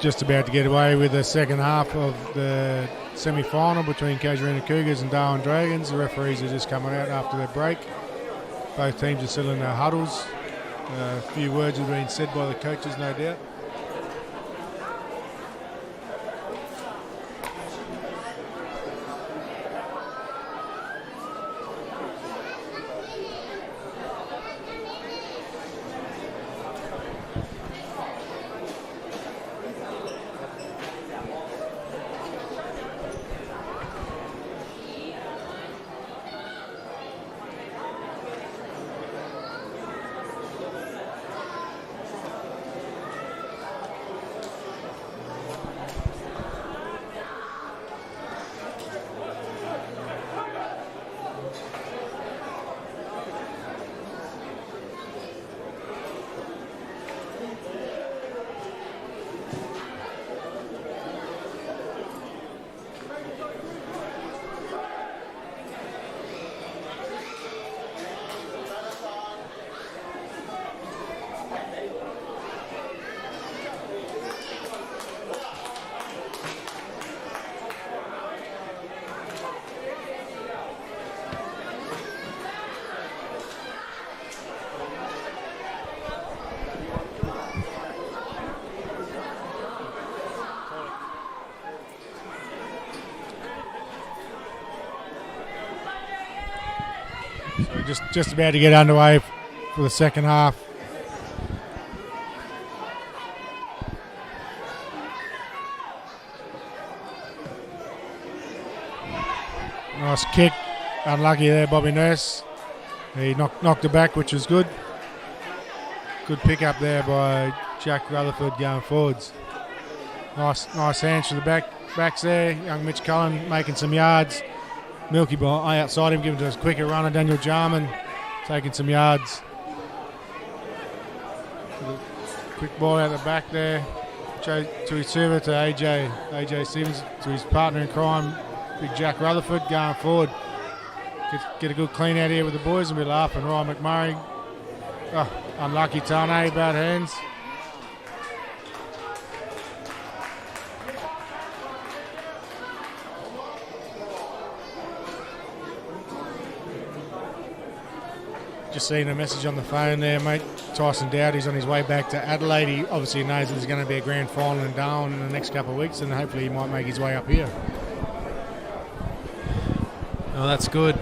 just about to get away with the second half of the semi-final between Casuarina Cougars and Darwin Dragons. The referees are just coming out after their break. Both teams are still in their huddles. A few words have been said by the coaches, no doubt. So just about to get underway for the second half. Nice kick, unlucky there, Bobby Nurse. He knocked it back, which was good. Good pick up there by Jack Rutherford going forwards. Nice hands to the backs there. Young Mitch Cullen making some yards. Milky Boy outside him, giving to a quicker runner. Daniel Jarman taking some yards. Quick ball out the back there. To his server, to AJ Stevens, to his partner in crime, Big Jack Rutherford going forward. Get a good clean out here with the boys and be laughing. Ryan McMurray. Oh, unlucky Tane, bad hands. Just seeing a message on the phone there, mate. Tyson Dowdy's on his way back to Adelaide. He obviously knows there's going to be a grand final in Darwin in the next couple of weeks, and hopefully he might make his way up here. Oh, that's good.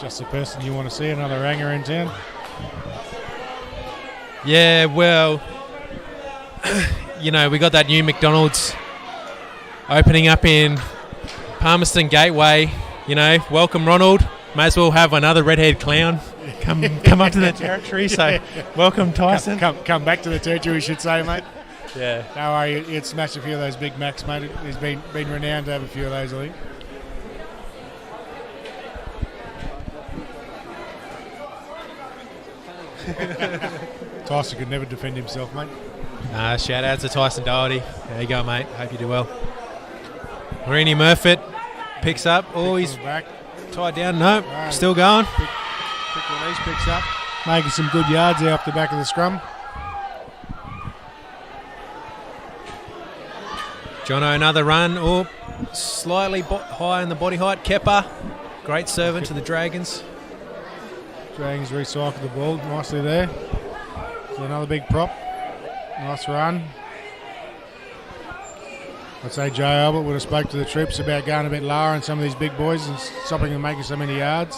Just the person you want to see, another ranger in town. Yeah, well, you know, we got that new McDonald's opening up in Palmerston Gateway. You know, welcome Ronald. May as well have another redhead clown come up to the territory. So, welcome Tyson. Come back to the territory, we should say, mate. Yeah. Don't worry, he'd smash a few of those Big Macs, mate. He's been renowned to have a few of those, I think. Tyson could never defend himself, mate. Shout out to Tyson Doherty. There you go, mate. Hope you do well. Marini Murfitt picks up. Oh, he's back. Tied down. No, still going. Quick release, picks up. Making some good yards there off the back of the scrum. Jono, another run. Oh, slightly high in the body height. Kepper, great servant to the Dragons. Dragons recycled the ball nicely there. So another big prop. Nice run. I'd say Joe Albert would have spoke to the troops about going a bit lower on some of these big boys and stopping them making so many yards.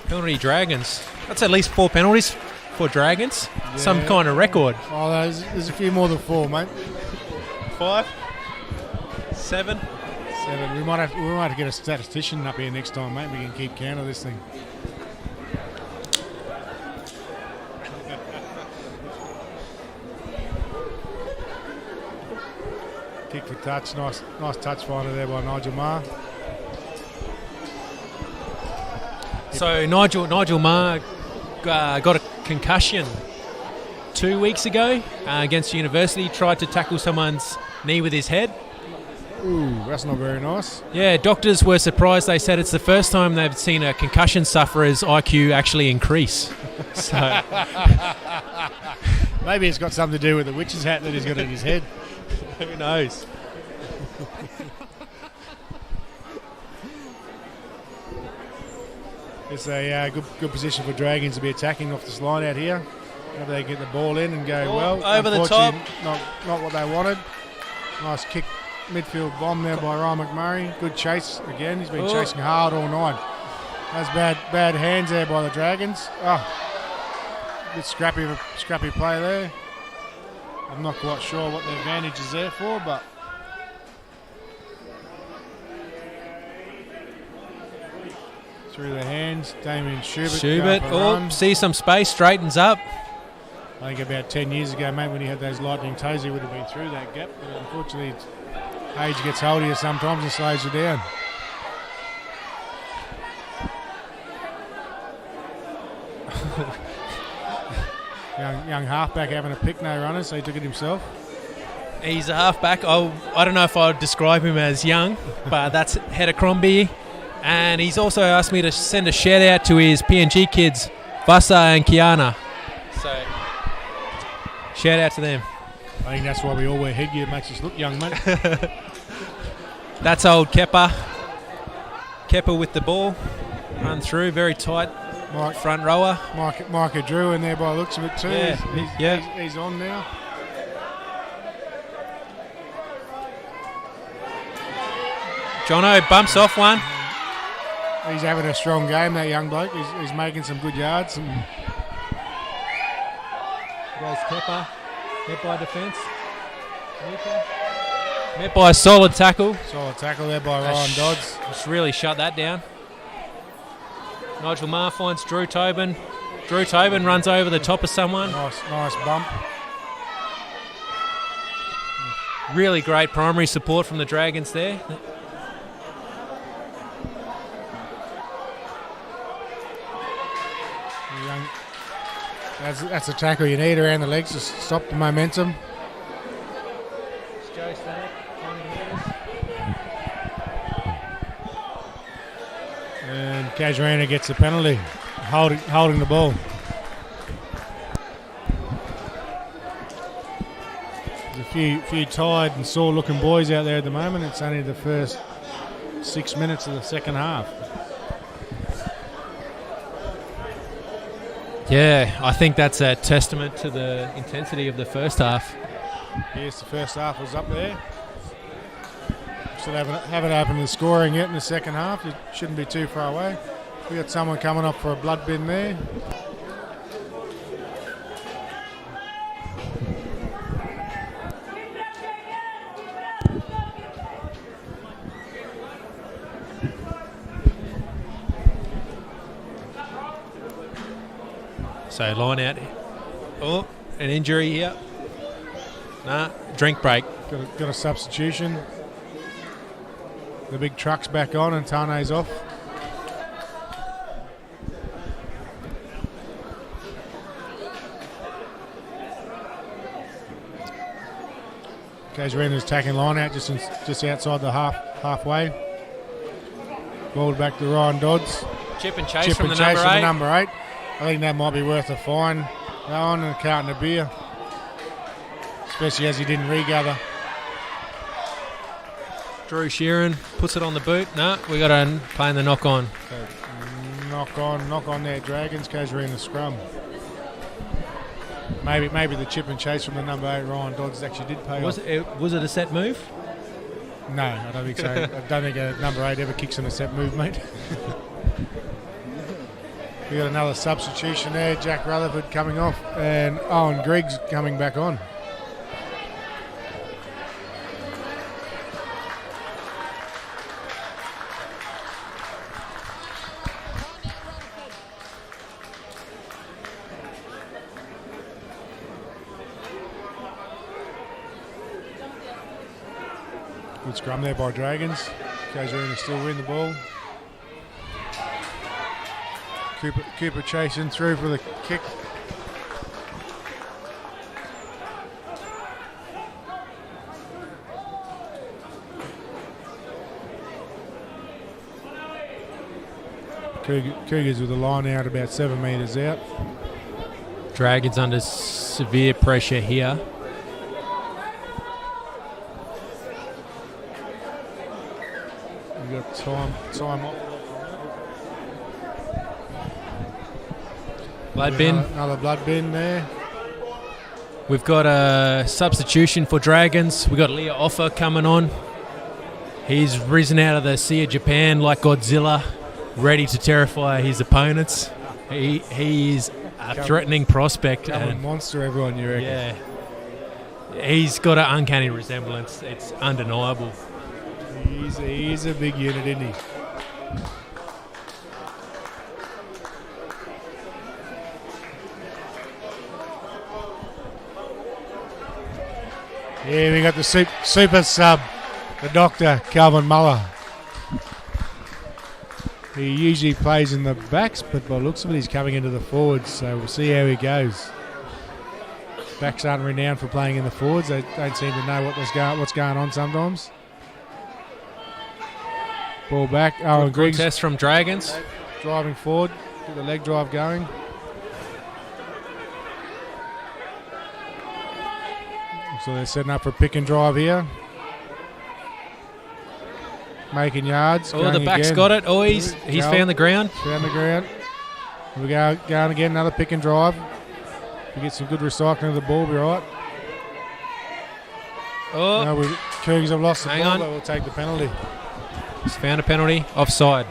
Penalty Dragons. That's at least 4 penalties for Dragons. Yeah. Some kind of record. Oh, there's a few more than 4, mate. 5? 7? 7. We might have to get a statistician up here next time, mate. We can keep count of this thing. Kick for touch, nice touch finder there by Nigel Marr. So Nigel Marr got a concussion 2 weeks ago against University. Tried to tackle someone's knee with his head. Ooh, that's not very nice. Yeah, doctors were surprised. They said it's the first time they've seen a concussion sufferer's IQ actually increase. So Maybe it's got something to do with the witch's hat that he's got in his head. Who knows? It's a good position for Dragons to be attacking off this line out here. Maybe they get the ball in and go well. Over the top. Not what they wanted. Nice kick, midfield bomb there by Ryan McMurray. Good chase again. He's been chasing hard all night. That's bad hands there by the Dragons. A bit scrappy play there. I'm not quite sure what the advantage is there for, but through the hands, Damien Schubert. See some space, straightens up. I think about 10 years ago, mate, when he had those lightning toes, he would have been through that gap. But unfortunately, age gets hold of you sometimes and slows you down. young halfback having a pick, no runners, so he took it himself. He's a halfback. I don't know if I would describe him as young, but that's Hedacrombie. And he's also asked me to send a shout out to his PNG kids, Vasa and Kiana. So, shout out to them. I think that's why we all wear headgear. It makes us look young, mate. That's old Kepper. Kepper with the ball. Run through, very tight. Front rower. Micah Drew in there by the looks of it too. Yeah. He's on now. Jono bumps off one. He's having a strong game, that young bloke. He's making some good yards. Goes Kepper. Met by defence. Met by a solid tackle. Solid tackle there by Ryan Dodds. Just really shut that down. Nigel Marr finds Drew Tobin. Drew Tobin runs over the top of someone. Nice bump. Really great primary support from the Dragons there. That's a tackle you need around the legs to stop the momentum. And Casuarina gets a penalty, holding the ball. There's a few tired and sore-looking boys out there at the moment. It's only the first 6 minutes of the second half. Yeah, I think that's a testament to the intensity of the first half. Yes, the first half was up there. Still haven't opened the scoring yet in the second half. It shouldn't be too far away. We got someone coming up for a blood bin there. So line out. Oh, an injury here. Nah, drink break. Got a substitution. The big truck's back on and Tane's off. Casuarina's attacking line out just outside the halfway. Ball back to Ryan Dodds. Chip and chase from the number 8. I think that might be worth a fine. That one and a carton of beer. Especially as he didn't regather. Drew Sheeran puts it on the boot. No, we got to play in the knock on. So knock on there, Dragons. Casuarina scrum. Maybe the chip and chase from the number 8 Ryan Dodds actually did pay off. Was it a set move? No, I don't think so. I don't think a number 8 ever kicks in a set move, mate. We got another substitution there. Jack Rutherford coming off and Owen Griggs coming back on. Good scrum there by Dragons. Casuarina still win the ball. Cooper chasing through for the kick. Cougars with the line out about 7 metres out. Dragons under severe pressure here. We've got time off. Blood bin. Another blood bin there. We've got a substitution for Dragons. We've got Leah Offer coming on. He's risen out of the Sea of Japan like Godzilla, ready to terrify his opponents. He is a threatening prospect. And monster, everyone, you reckon? Yeah. He's got an uncanny resemblance. It's undeniable. He's a big unit, isn't he? Yeah, we got the super sub, the doctor, Calvin Muller. He usually plays in the backs, but by the looks of it, he's coming into the forwards, so we'll see how he goes. Backs aren't renowned for playing in the forwards. They don't seem to know what's going on sometimes. Ball back. Oh, and Griggs Test from Dragons. driving forward. Get the leg drive going. So they're setting up for a pick and drive here. Making yards. Oh, the back's again. got it. Oh, he's found the ground. Found the ground. We go going again. Another pick and drive. We get some good recycling of the ball. Be right. Oh, No, Cougars have lost the Hang ball. on. But we'll take the penalty. he's found a penalty. Offside.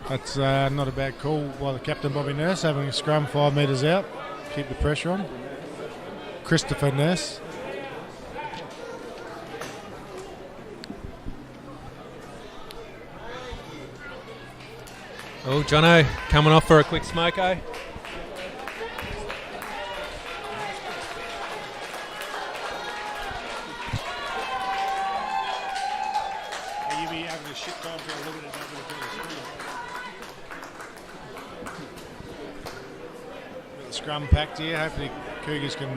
That's not a bad call by the captain, Bobby Nurse, having a scrum 5 metres out. Keep the pressure on. Christopher Nurse. Oh, Jono coming off for a quick smoko. You be having a shit time for a little bit of the scrum packed here. Hopefully Cougars can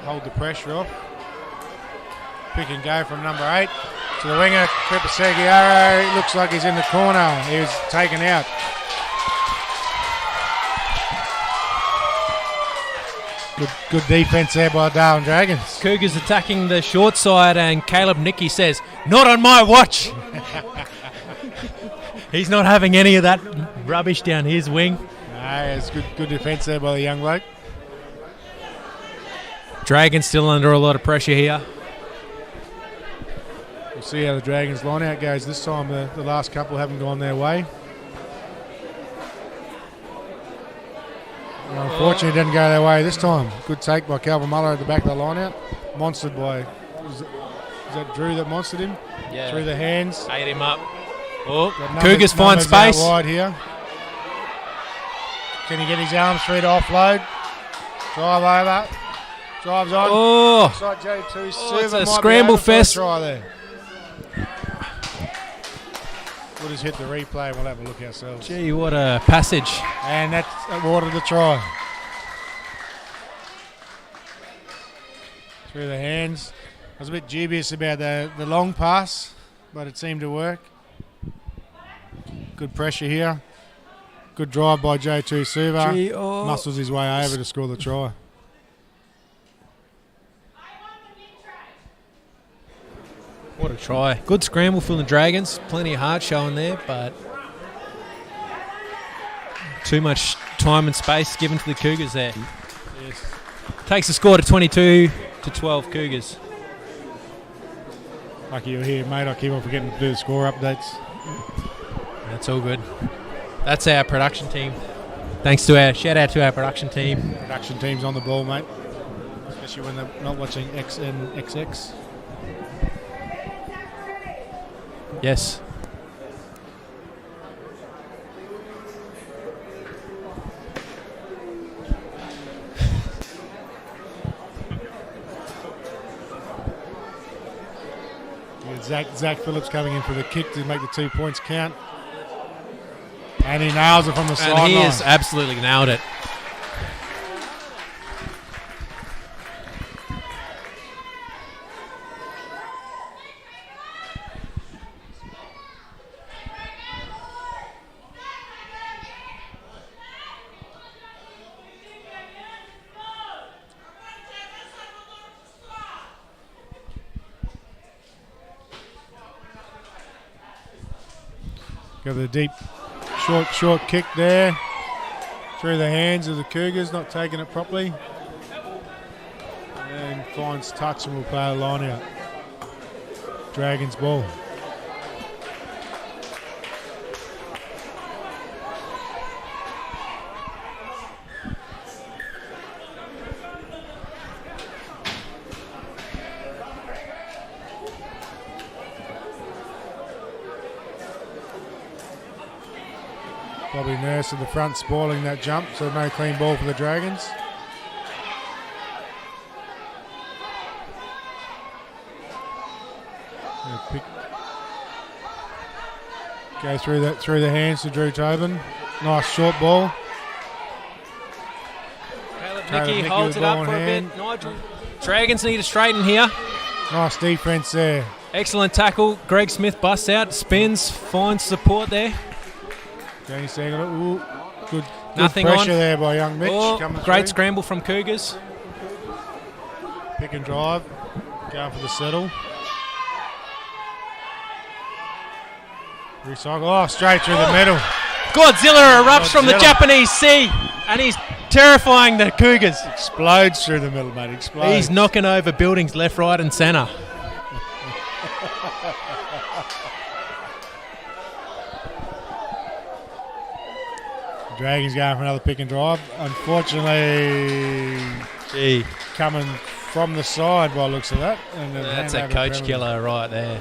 hold the pressure off. Pick and go from number 8 to the winger, Crippa Seguiaro. Looks like he's in the corner. He was taken out. Good defence there by Darwin Dragons. Cougars attacking the short side, and Caleb Nicky says, "Not on my watch." He's not having any of that rubbish down his wing. No, it's good defence there by the young bloke. Dragons still under a lot of pressure here. We'll see how the Dragons line out goes this time. The last couple haven't gone their way. Well, unfortunately, it didn't go their way this time. Good take by Calvin Muller at the back of the line out. Monstered by, was that Drew that monstered him? Yeah. Through the hands. Ate him up. Oh, Got Cougars find numbers out space. wide here. Can he get his arms free to offload? Drive over. Drives on. Oh, Side J2. it's Server a might be scramble over for a fest. Try there. We'll just hit the replay and we'll have a look ourselves. gee, what a passage. And that's awarded the try. Through the hands. I was a bit dubious about the long pass, but it seemed to work. Good pressure here. Good drive by J2 Suva. Gee, oh. Muscles his way over to score the try. What a try. Good scramble from the Dragons. Plenty of heart showing there, but too much time and space given to the Cougars there. Yes. Takes the score to 22-12 Cougars. Lucky you're here, mate. I keep on forgetting to do the score updates. That's all good. That's our production team. Shout out to our production team. Production team's on the ball, mate. Especially when they're not watching XNXX. Yes. Zach Phillips coming in for the kick to make the 2 points count. And he nails it from the And sideline. he has absolutely nailed it. Got the deep, short kick there. Through the hands of the Cougars, not taking it properly. And finds touch and will play a line out. Dragons ball. Bobby Nurse at the front spoiling that jump, so no clean ball for the Dragons. Go through the hands to Drew Tobin. Nice short ball. Caleb Nicky holds it up for a bit. Nigel. Dragons need to straighten here. Nice defence there. Excellent tackle. Greg Smith busts out, spins, finds support there. Danny Sager, good Nothing pressure on. there by young Mitch. Great through. scramble from Cougars. Pick and drive. Going for the settle. Recycle. Oh, straight through the middle. Godzilla erupts from the Japanese sea, and he's terrifying the Cougars. Explodes through the middle, mate. Explodes. He's knocking over buildings left, right, and centre. Dragons going for another pick and drive. Unfortunately, coming from the side by looks of that. And that's a coach killer right there.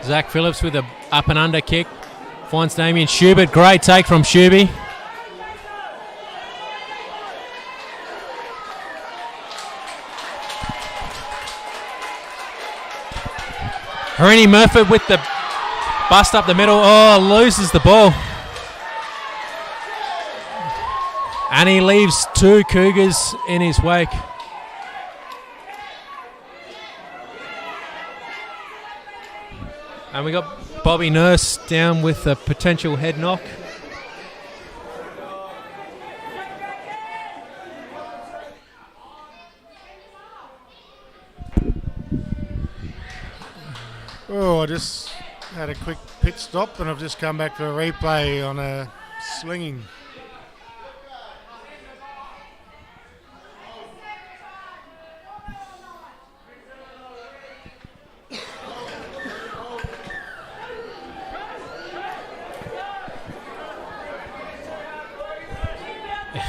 Zach Phillips with a up and under kick. Finds Damien Schubert. Great take from Shuby. Harini Murphy with the bust up the middle. Oh, loses the ball. And he leaves two Cougars in his wake. And we got Bobby Nurse down with a potential head knock. Oh, I just had a quick pit stop and I've just come back for a replay on a slinging.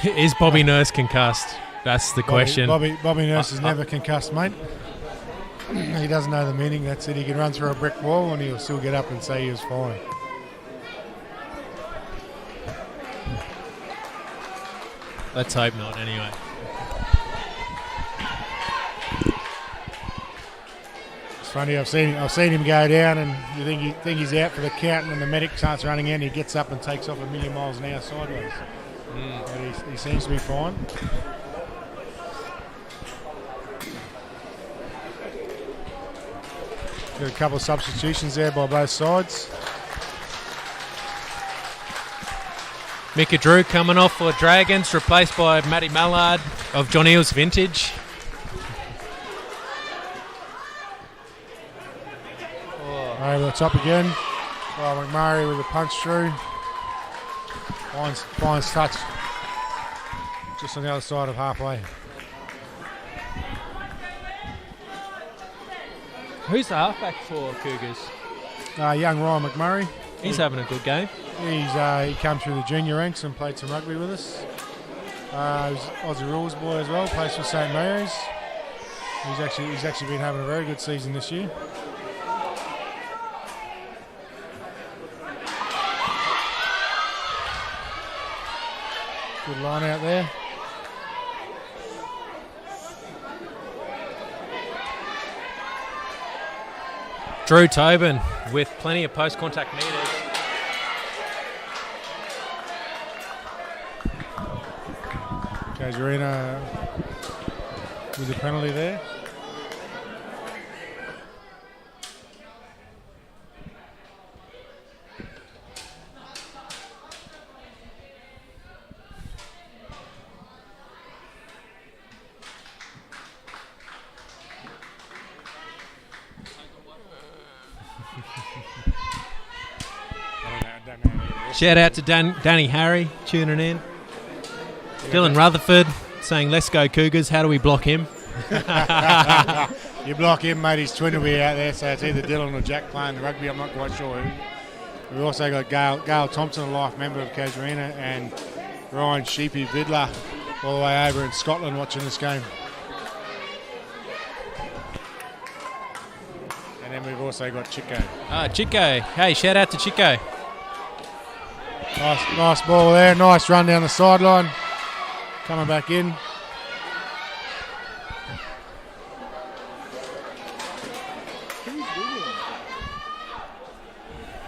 Is Bobby Nurse concussed? That's the question. Bobby Nurse is never concussed, mate. He doesn't know the meaning. That's it. He can run through a brick wall and he'll still get up and say he was fine. Let's hope not, anyway. It's funny. I've seen him go down, and you think he's out for the count, and then the medic starts running in. He gets up and takes off a million miles an hour sideways. But he seems to be fine. Got a couple of substitutions there by both sides. Mika Drew coming off for Dragons, replaced by Matty Mallard of John Eels Vintage. Over the top again. Well, McMurray with a punch through. Finds touch just on the other side of halfway. Who's the halfback for Cougars? Young Ryan McMurray. He's having a good game. He came through the junior ranks and played some rugby with us. He was Aussie Rules boy as well, plays for St Mary's. He's actually been having a very good season this year. Good line out there. Drew Tobin with plenty of post-contact meters. Casuarina with a penalty there. Shout out to Danny Harry tuning in. Dylan Rutherford saying, "Let's go Cougars." How do we block him? You block him, mate. His twin will be out there, so it's either Dylan or Jack playing the rugby. I'm not quite sure who. We've also got Gail Thompson, a life member of Casuarina, and Ryan Sheepy Vidler all the way over in Scotland watching this game. And then we've also got Chico. Chico. Hey, shout out to Chico. Nice ball there. Nice run down the sideline. Coming back in.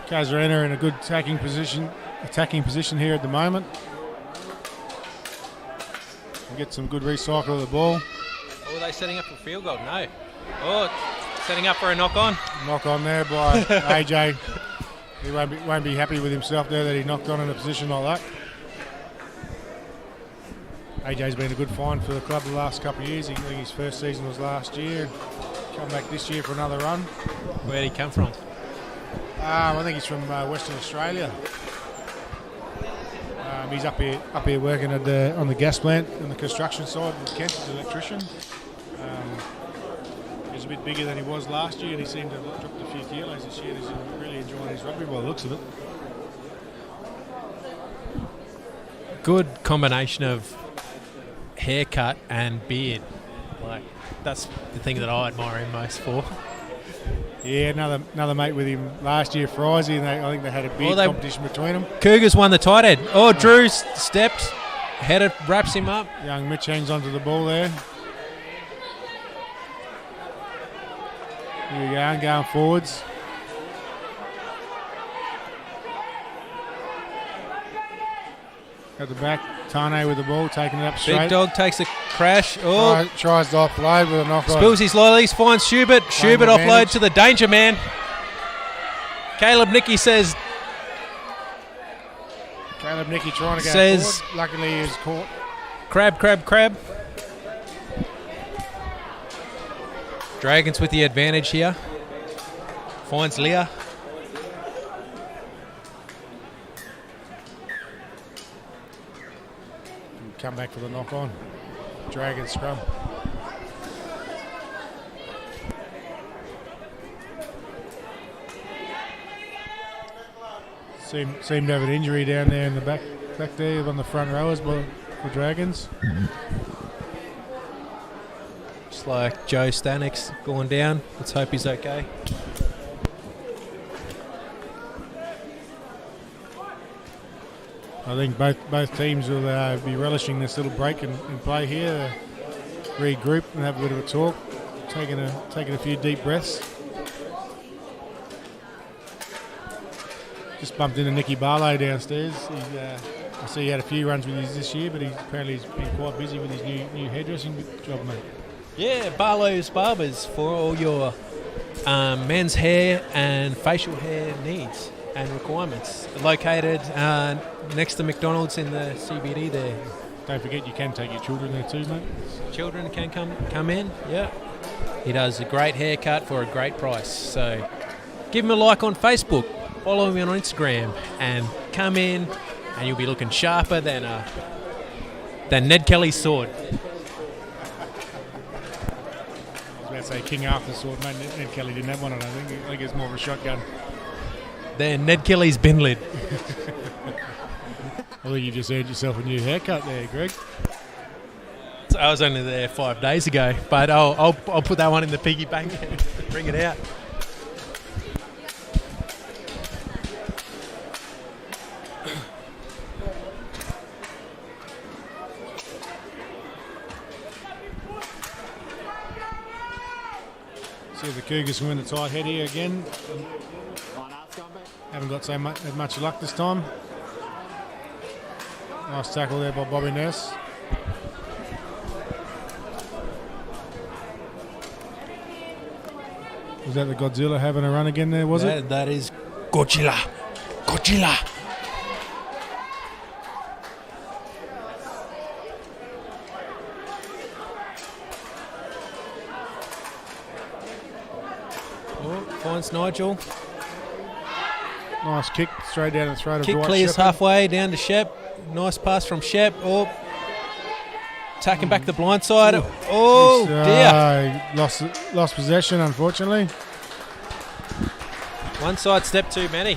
Casuarina in a good attacking position here at the moment. We'll get some good recycle of the ball. Oh, are they setting up for field goal? No. Oh, setting up for a knock-on. Knock on there by AJ. He won't be happy with himself there that he knocked on in a position like that. AJ's been a good find for the club the last couple of years. I think his first season was last year. Come back this year for another run. Where did he come from? I think he's from Western Australia. He's up here working on the gas plant on the construction side with Kent as an electrician. He's a bit bigger than he was last year, and he seemed to have dropped a few kilos this year. He's really enjoying his rugby by the looks of it. Good combination of haircut and beard. Like, that's the thing that I admire him most for. Yeah, another mate with him last year, Frizy, and I think they had a beard competition between them. Cougars won the tight head. Oh, Drew stepped, header wraps him up. Young Mitch hangs onto the ball there. Here we go, going forwards. At the back, Tane with the ball, taking it up straight. Big Dog takes a crash. Oh, tries to offload with a knock. Spills his lollies, finds Schubert. Schubert offload to the danger man. Caleb Nicky says. Caleb Nicky trying to go says, forward. Luckily he was caught. Crab. Dragons with the advantage here. Finds Leah. Come back for the knock on. Dragon scrum. Seemed to have an injury down there in the back there on the front rowers for Dragons. Just like Joe Stanek's going down. Let's hope he's okay. I think both teams will be relishing this little break and play here, regroup and have a bit of a talk, taking a few deep breaths. Just bumped into Nicky Barlow downstairs. I see he had a few runs with his this year, but apparently he's been quite busy with his new hairdressing job, mate. Yeah, Barlow's Barbers for all your men's hair and facial hair needs and requirements. Located next to McDonald's in the CBD there. Don't forget you can take your children there too, mate. Children can come in, yeah. He does a great haircut for a great price. So give him a like on Facebook. follow me on Instagram and come in, and you'll be looking sharper than Ned Kelly's sword. I was about to say King Arthur's sword, mate. Ned Kelly didn't have one, I don't think. I think it's more of a shotgun. Then Ned Kelly's bin lid. I think you just earned yourself a new haircut there, Greg. I was only there 5 days ago, but I'll put that one in the piggy bank and bring it out. See if the Cougars can win the tight head here again. Haven't got so much luck this time. Nice tackle there by Bobby Nurse. Was that the Godzilla having a run again there, was it? That is Godzilla. Godzilla. Oh, finds Nigel. Nice kick straight down the throat of Kick Dwight clears Shepherd. halfway down to Shep. Nice pass from Shep. Oh, attacking back the blind side. Oh, dear. Lost possession, unfortunately. One side step too many.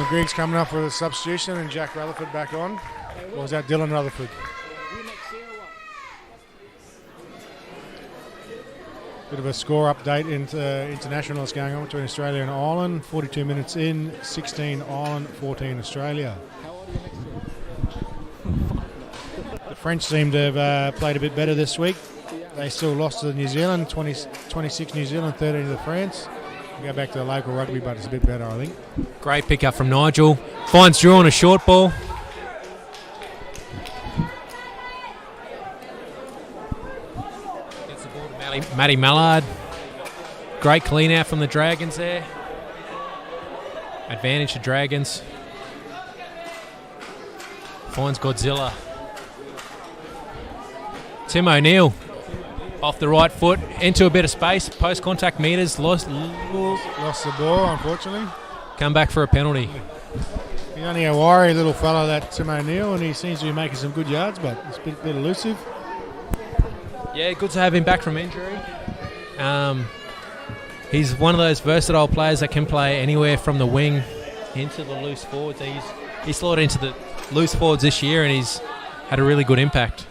Greg's coming up with a substitution and Jack Rutherford back on. Or was that Dylan Rutherford? Bit of a score update into international that's going on between Australia and Ireland. 42 minutes in, 16 Ireland, 14 Australia. The French seem to have played a bit better this week. They still lost to New Zealand, 26 New Zealand, 13 to France. Go back to the local rugby, but it's a bit better, I think. Great pick up from Nigel. Finds Drew on a short ball. Gets the ball to Matty Mallard. Great clean out from the Dragons there. Advantage to Dragons. Finds Godzilla. Tim O'Neill. Off the right foot, into a bit of space, post-contact meters, lost the ball, unfortunately. Come back for a penalty. He's only a wiry little fellow, that Tim O'Neill, and he seems to be making some good yards, but it's a bit elusive. Yeah, good to have him back from injury. He's one of those versatile players that can play anywhere from the wing into the loose forwards. He's slotted into the loose forwards this year, and he's had a really good impact.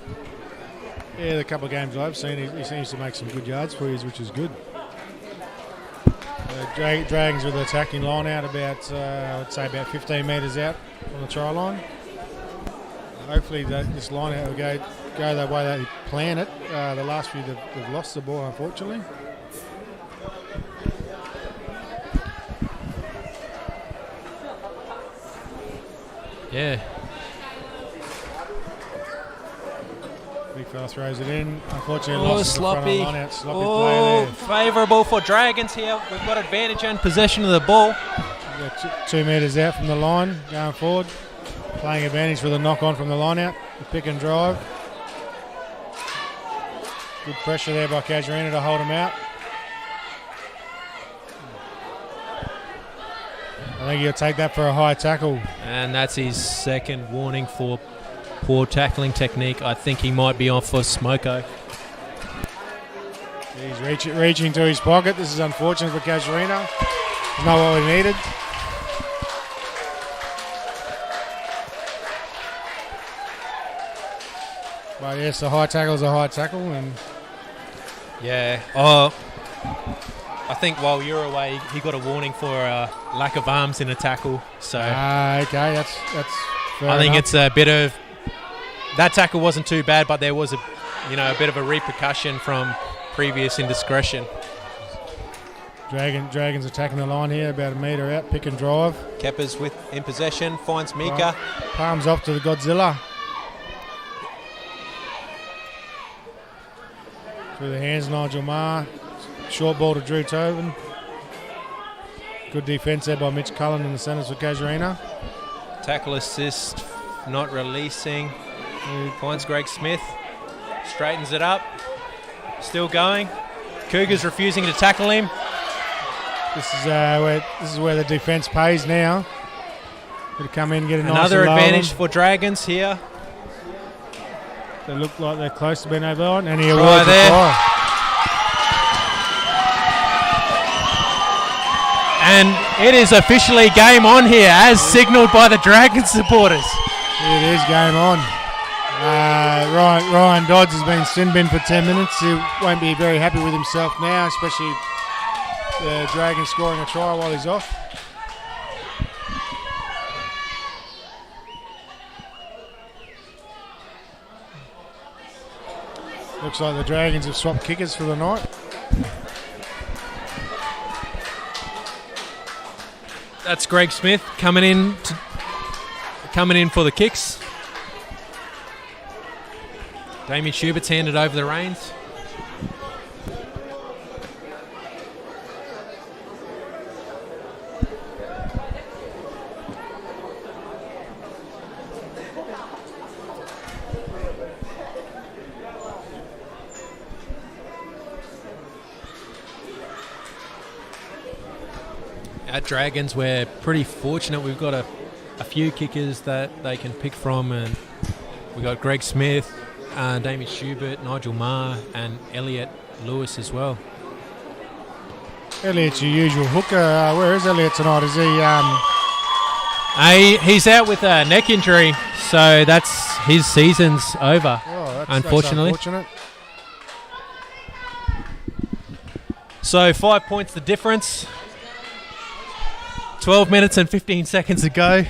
Yeah, the couple of games I've seen, he seems to make some good yards for you, which is good. Dragons with the attacking line out about, I'd say about 15 metres out from the try line. Hopefully this line out will go the way they plan it. The last few, they've lost the ball, unfortunately. Yeah. Big fella throws it in. Unfortunately, lost sloppy. The front of the line out. Sloppy play there. Favourable for Dragons here. We've got advantage and possession of the ball. 2 metres out from the line, going forward. Playing advantage for the knock-on from the line out. The pick and drive. Good pressure there by Casuarina to hold him out. I think he'll take that for a high tackle. And that's his second warning for poor tackling technique. I think he might be on for Smoko. He's reaching to his pocket. This is unfortunate for Casuarina. It's not what we needed. But yes, the high tackle is a high tackle. And yeah. I think while you're away, he got a warning for lack of arms in a tackle. So okay, that's fair I think enough. it's a bit of that tackle wasn't too bad, but there was a bit of a repercussion from previous indiscretion. Dragons attacking the line here, about a metre out, pick and drive. Keppers in possession, finds Mika. Palms off to the Godzilla. Through the hands, Nigel Marr. Short ball to Drew Tobin. Good defence there by Mitch Cullen in the centres for Casuarina. Tackle assist, not releasing. Finds Greg Smith. Straightens it up. Still going. Cougars refusing to tackle him. This is where the defence pays now. Going to come in and get a Another nice advantage for Dragons here. They look like they're close to being over on. And he Try awards a there. try. And it is officially game on here, as signalled by the Dragon supporters. It is game on. Ryan Dodds has been sin bin for 10 minutes. He won't be very happy with himself now, especially the Dragons scoring a try while he's off. Looks like the Dragons have swapped kickers for the night. That's Greg Smith coming in for the kicks. Damien Schubert's handed over the reins. At Dragons, we're pretty fortunate. We've got a few kickers that they can pick from, and we got Greg Smith, Damien Schubert, Nigel Marr, and Elliot Lewis as well. Elliot's your usual hooker. Where is Elliot tonight? Is he? He's out with a neck injury, so that's his season's over. That's unfortunately. Unfortunate. So 5 points the difference. 12 minutes and 15 seconds to go.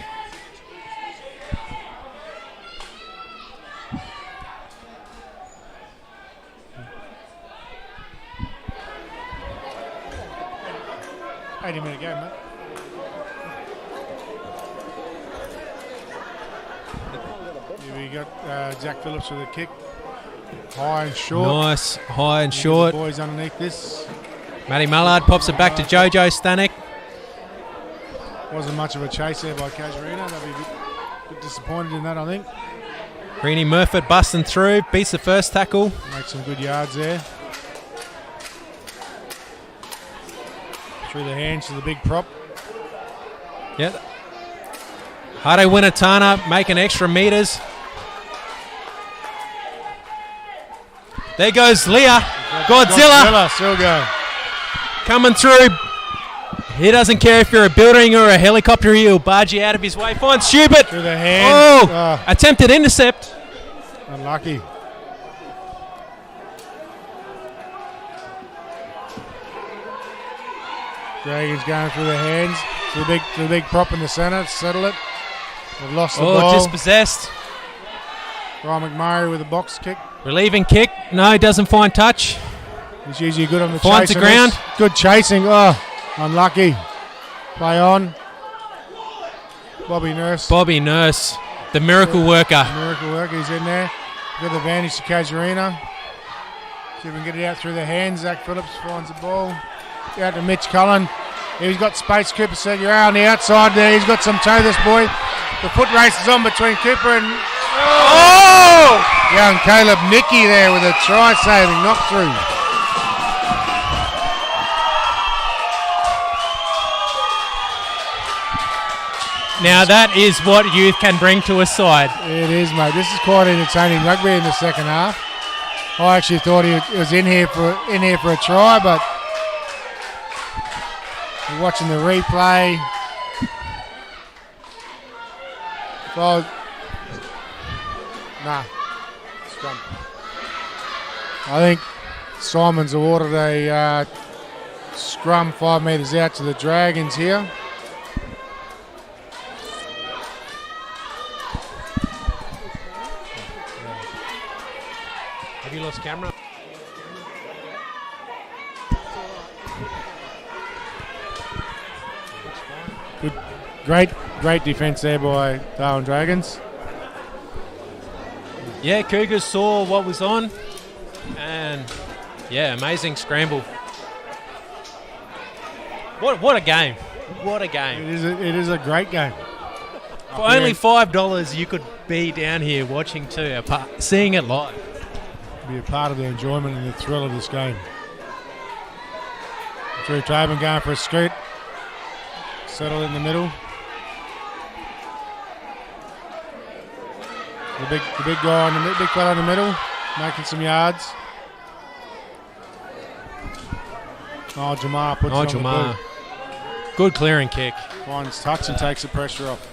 Minute game, mate. Here we got Zach Phillips with a kick. High and short. Nice, high and short. The boys underneath this. Matty Mallard pops it back to Jojo Stanek. Wasn't much of a chase there by Casuarina. They'll be a bit disappointed in that, I think. Greeny Murford busting through, beats the first tackle. Makes some good yards there. Through the hands to the big prop. Yep. Hado Winatana making extra meters. There goes Leah. Godzilla Still go. coming through. He doesn't care if you're a building or a helicopter, he'll barge you out of his way. Finds Schubert. Through the hands. Attempted intercept. Unlucky. Dragons going through the hands. To the big prop in the centre. Settle it. They've lost the ball. Dispossessed. Ryan McMurray with a box kick. Relieving kick. No, doesn't find touch. He's usually good on the chase. Finds the ground. Good chasing. Oh, unlucky. Play on. Bobby Nurse. The miracle worker. Miracle worker. He's in there. Good advantage to Casuarina. See if we can get it out through the hands. Zach Phillips finds the ball. Out to Mitch Cullen. He's got space. Cooper said you're on the outside there. He's got some toe, this boy. The foot race is on between Cooper and young Caleb Nicky there with a try saving knock through. Now that is what youth can bring to a side. It is, mate. This is quite entertaining rugby in the second half. I actually thought he was in here for a try, but we're watching the replay. So, scrum. I think Simon's awarded a scrum 5 metres out to the Dragons here. Have you lost camera? Good, great defence there by Darwin Dragons. Yeah, Cougars saw what was on and Yeah, amazing scramble. What a game. What a game. It is a great game. For only $5, you could be down here watching too, seeing it live. Be a part of the enjoyment and the thrill of this game. Drew Tobin going for a scoot. Settled in the middle. The big guy on the big fella in the middle, making some yards. Nigel Maher puts it on the boot. Good clearing kick. Finds touch and takes the pressure off.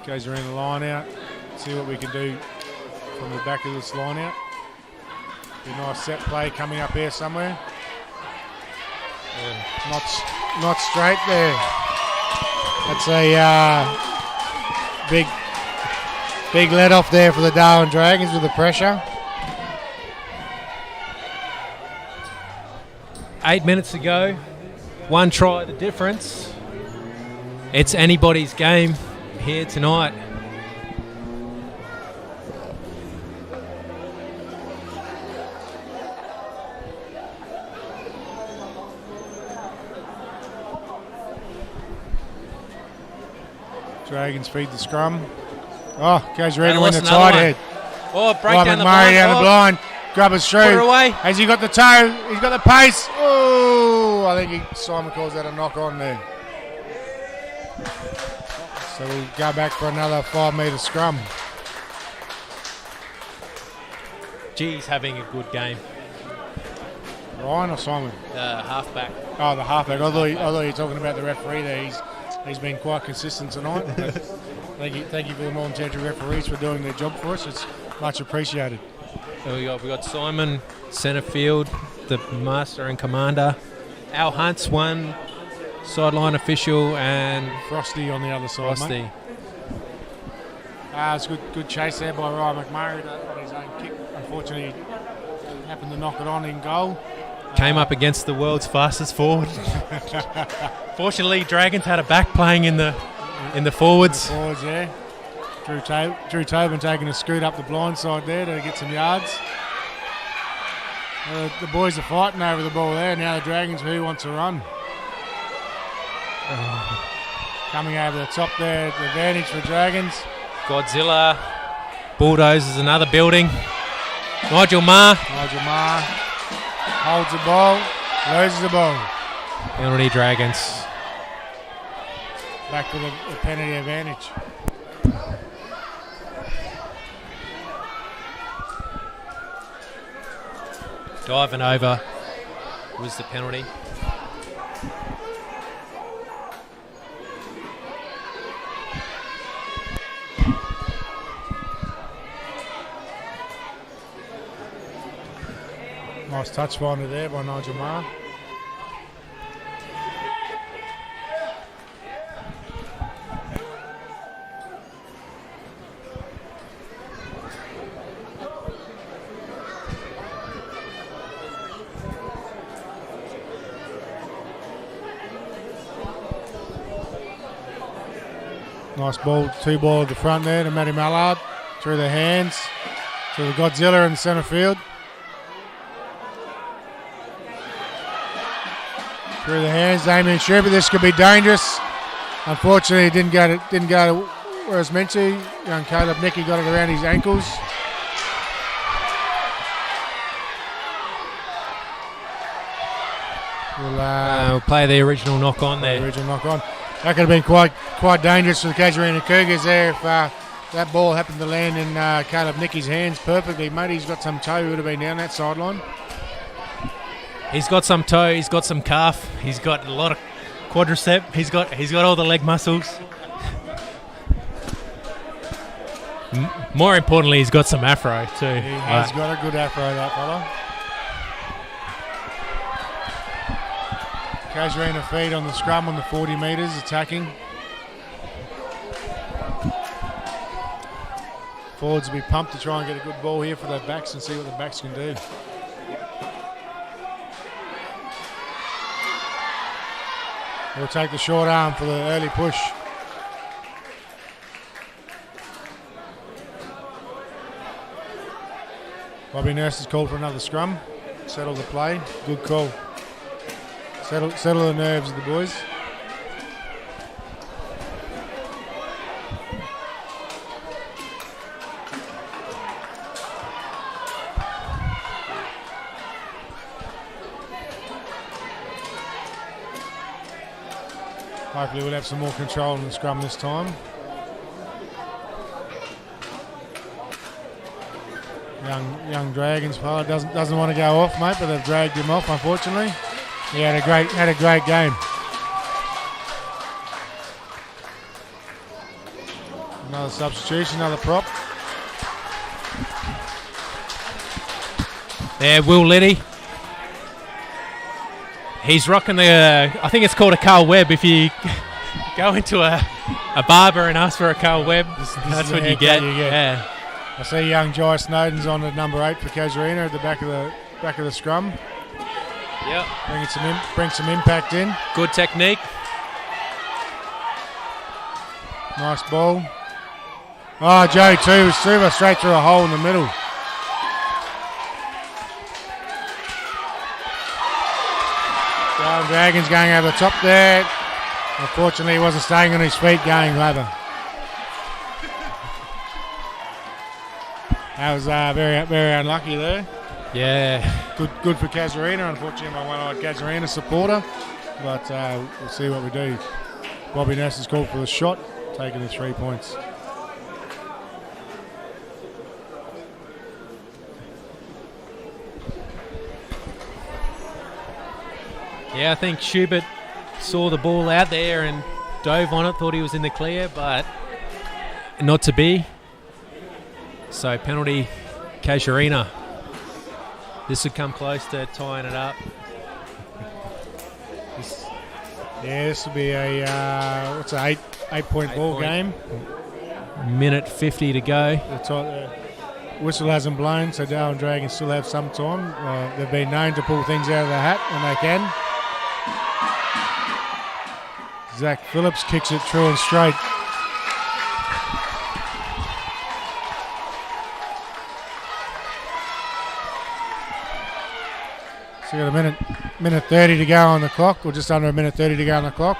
Casuarina line out. See what we can do from the back of this line out. Be a nice set play coming up here somewhere. Not straight there. That's a big let off there for the Darwin Dragons with the pressure. 8 minutes to go. One try, the difference. It's anybody's game here tonight. Dragons feed the scrum. Oh, Casuarina win the another tight one. head. Oh, break down the McMurray blind. down the blind. Grubbers through. Put it away. Has he got the toe? He's got the pace. Oh, I think Simon calls that a knock on there. So we'll go back for another 5 metre scrum. G's having a good game. Ryan or Simon? The halfback. Oh, the halfback. I thought you were talking about the referee there. He's been quite consistent tonight. Thank you for the Northern Territory referees for doing their job for us. It's much appreciated. So we got Simon, centre field, the master and commander. Al Hunt's one sideline official, and Frosty on the other side, Frosty. mate. It's good chase there by Ryan McMurray on his own kick. Unfortunately, he happened to knock it on in goal. Came up against the world's fastest forward. Fortunately, Dragons had a back playing in the forwards. Forwards, yeah. Drew Tobin taking a scoot up the blind side there to get some yards. The boys are fighting over the ball there. Now the Dragons, who wants to run? Coming over the top there, the advantage for Dragons. Godzilla bulldozes another building. Nigel Maher. Holds the ball, loses the ball. Penalty Dragons. Back to the penalty advantage. Diving over was the penalty. Nice touch finder there by Nigel Maher. Nice ball, two ball at the front there to Matty Mallard. Through the hands to the Godzilla in the centre field. Through the hands, Damien Schubert. This could be dangerous. Unfortunately, it didn't go to where it's meant to. Young Caleb Nicky got it around his ankles. We'll play the original knock on there. That could have been quite dangerous for the Casuarina Cougars there if that ball happened to land in Caleb Nicky's hands perfectly. Mate, he's got some toe. He would have been down that sideline. He's got some toe. He's got some calf. He's got a lot of quadricep. He's got all the leg muscles. More importantly, he's got some afro too. He has got a good afro, that fella. Casuarina feed on the scrum on the 40 metres, attacking. Forwards will be pumped to try and get a good ball here for their backs and see what the backs can do. We'll take the short arm for the early push. Bobby Nurse is called for another scrum. Settle the play. Good call. Settle the nerves of the boys. Hopefully we'll have some more control in the scrum this time. Young Dragons player doesn't want to go off, mate, but they've dragged him off, unfortunately. He had a great game. Another substitution, another prop. There, Will Liddy. He's rocking the, I think it's called a Carl Webb. If you go into a barber and ask for a Carl Webb, that's what you get. Yeah. I see young Jai Snowden's on at number 8 for Casuarina at the back of the scrum. Yep. Bring some impact in. Good technique. Nice ball. Oh, Joey too was super straight through a hole in the middle. Darwin Dragons going over the top there. Unfortunately, he wasn't staying on his feet going over. That was very, very unlucky there. Yeah. Good for Casuarina. Unfortunately, my one-eyed Casuarina supporter. But we'll see what we do. Bobby Ness is called for the shot, taking the 3 points. Yeah, I think Schubert saw the ball out there and dove on it, thought he was in the clear, but not to be. So penalty, Casuarina. This would come close to tying it up. This will be a what's an 8-point ball game. Minute 50 to go. The whistle hasn't blown, so Darwin Dragons still have some time. They've been known to pull things out of the hat, and they can. Zach Phillips kicks it true and straight. So we've got a minute 30 to go on the clock, or just under a minute 30 to go on the clock.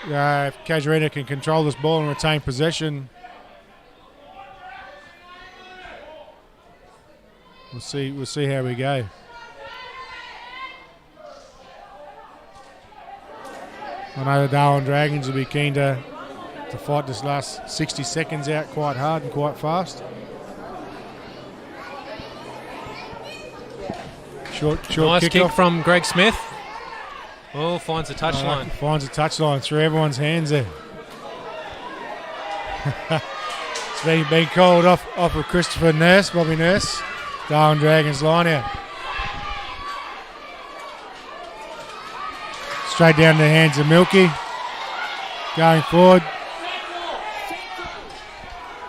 If Casuarina can control this ball and retain possession, we'll see how we go. I know the Darwin Dragons will be keen to fight this last 60 seconds out quite hard and quite fast. Short nice kick kick from Greg Smith. Oh, finds a touchline. Finds a touchline through everyone's hands there. It's been called off of Christopher Nurse, Bobby Nurse. Darwin Dragons line out. Straight down the hands of Milky. Going forward.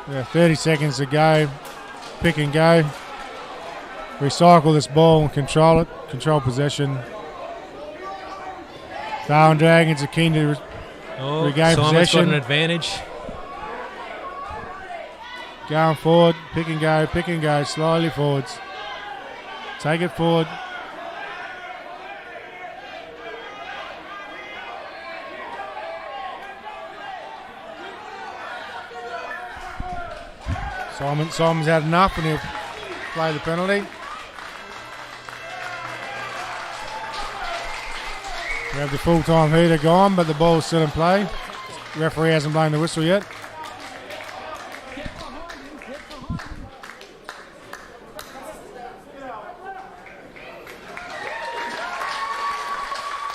30 seconds to go. Pick and go. Recycle this ball and control it. Control possession. Darwin Dragons are keen to regain Simon's possession. got an advantage. Going forward. Pick and go. Slowly forwards. Take it forward. Simon's had enough and he'll play the penalty. We have the full-time heater gone, but the ball's still in play. The referee hasn't blown the whistle yet.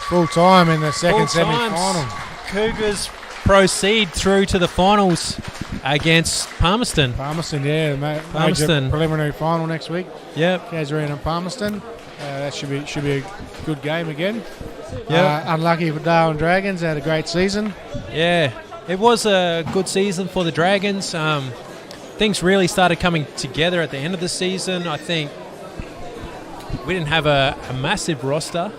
Full-time in the second semi-final. Cougars proceed through to the finals against Palmerston. Palmerston, yeah. Palmerston. Major preliminary final next week. Yep. Casuarina and Palmerston. That should be a good game again. Yep. Unlucky for Darwin Dragons. They had a great season. Yeah, it was a good season for the Dragons. Things really started coming together at the end of the season. I think we didn't have a massive roster,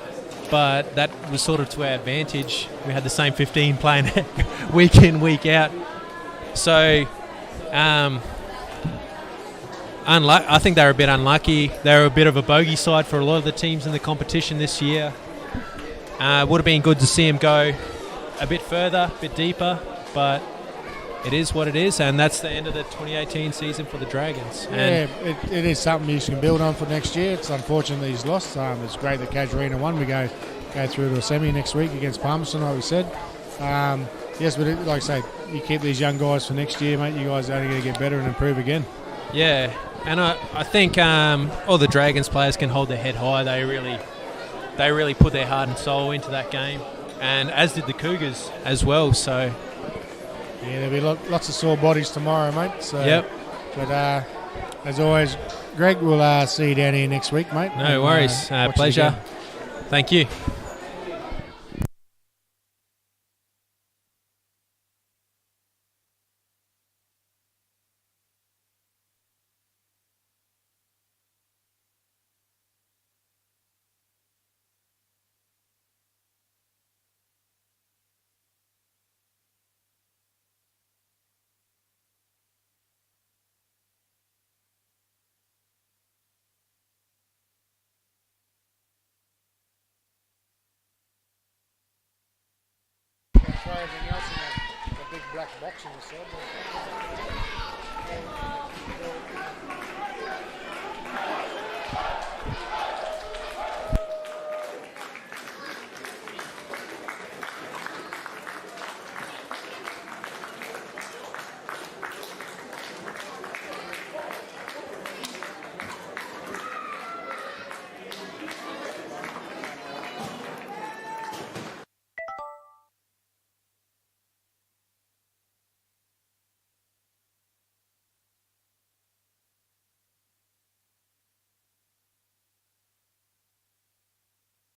but that was sort of to our advantage. We had the same 15 playing week in, week out. So I think they were a bit unlucky. They were a bit of a bogey side for a lot of the teams in the competition this year. Would have been good to see them go a bit further, a bit deeper, but it is what it is, and that's the end of the 2018 season for the Dragons. And it is something you can build on for next year. It's unfortunate that he's lost. It's great that Casuarina won. We go through to a semi next week against Palmerston, like we said. Yes, but like I say, you keep these young guys for next year, mate. You guys are only going to get better and improve again. Yeah, and I think all the Dragons players can hold their head high. They really put their heart and soul into that game, and as did the Cougars as well. So yeah, there'll be lots of sore bodies tomorrow, mate. So, yep. But as always, Greg, we'll see you down here next week, mate. No worries. Pleasure. Thank you. Try everything else in a big black box on the side.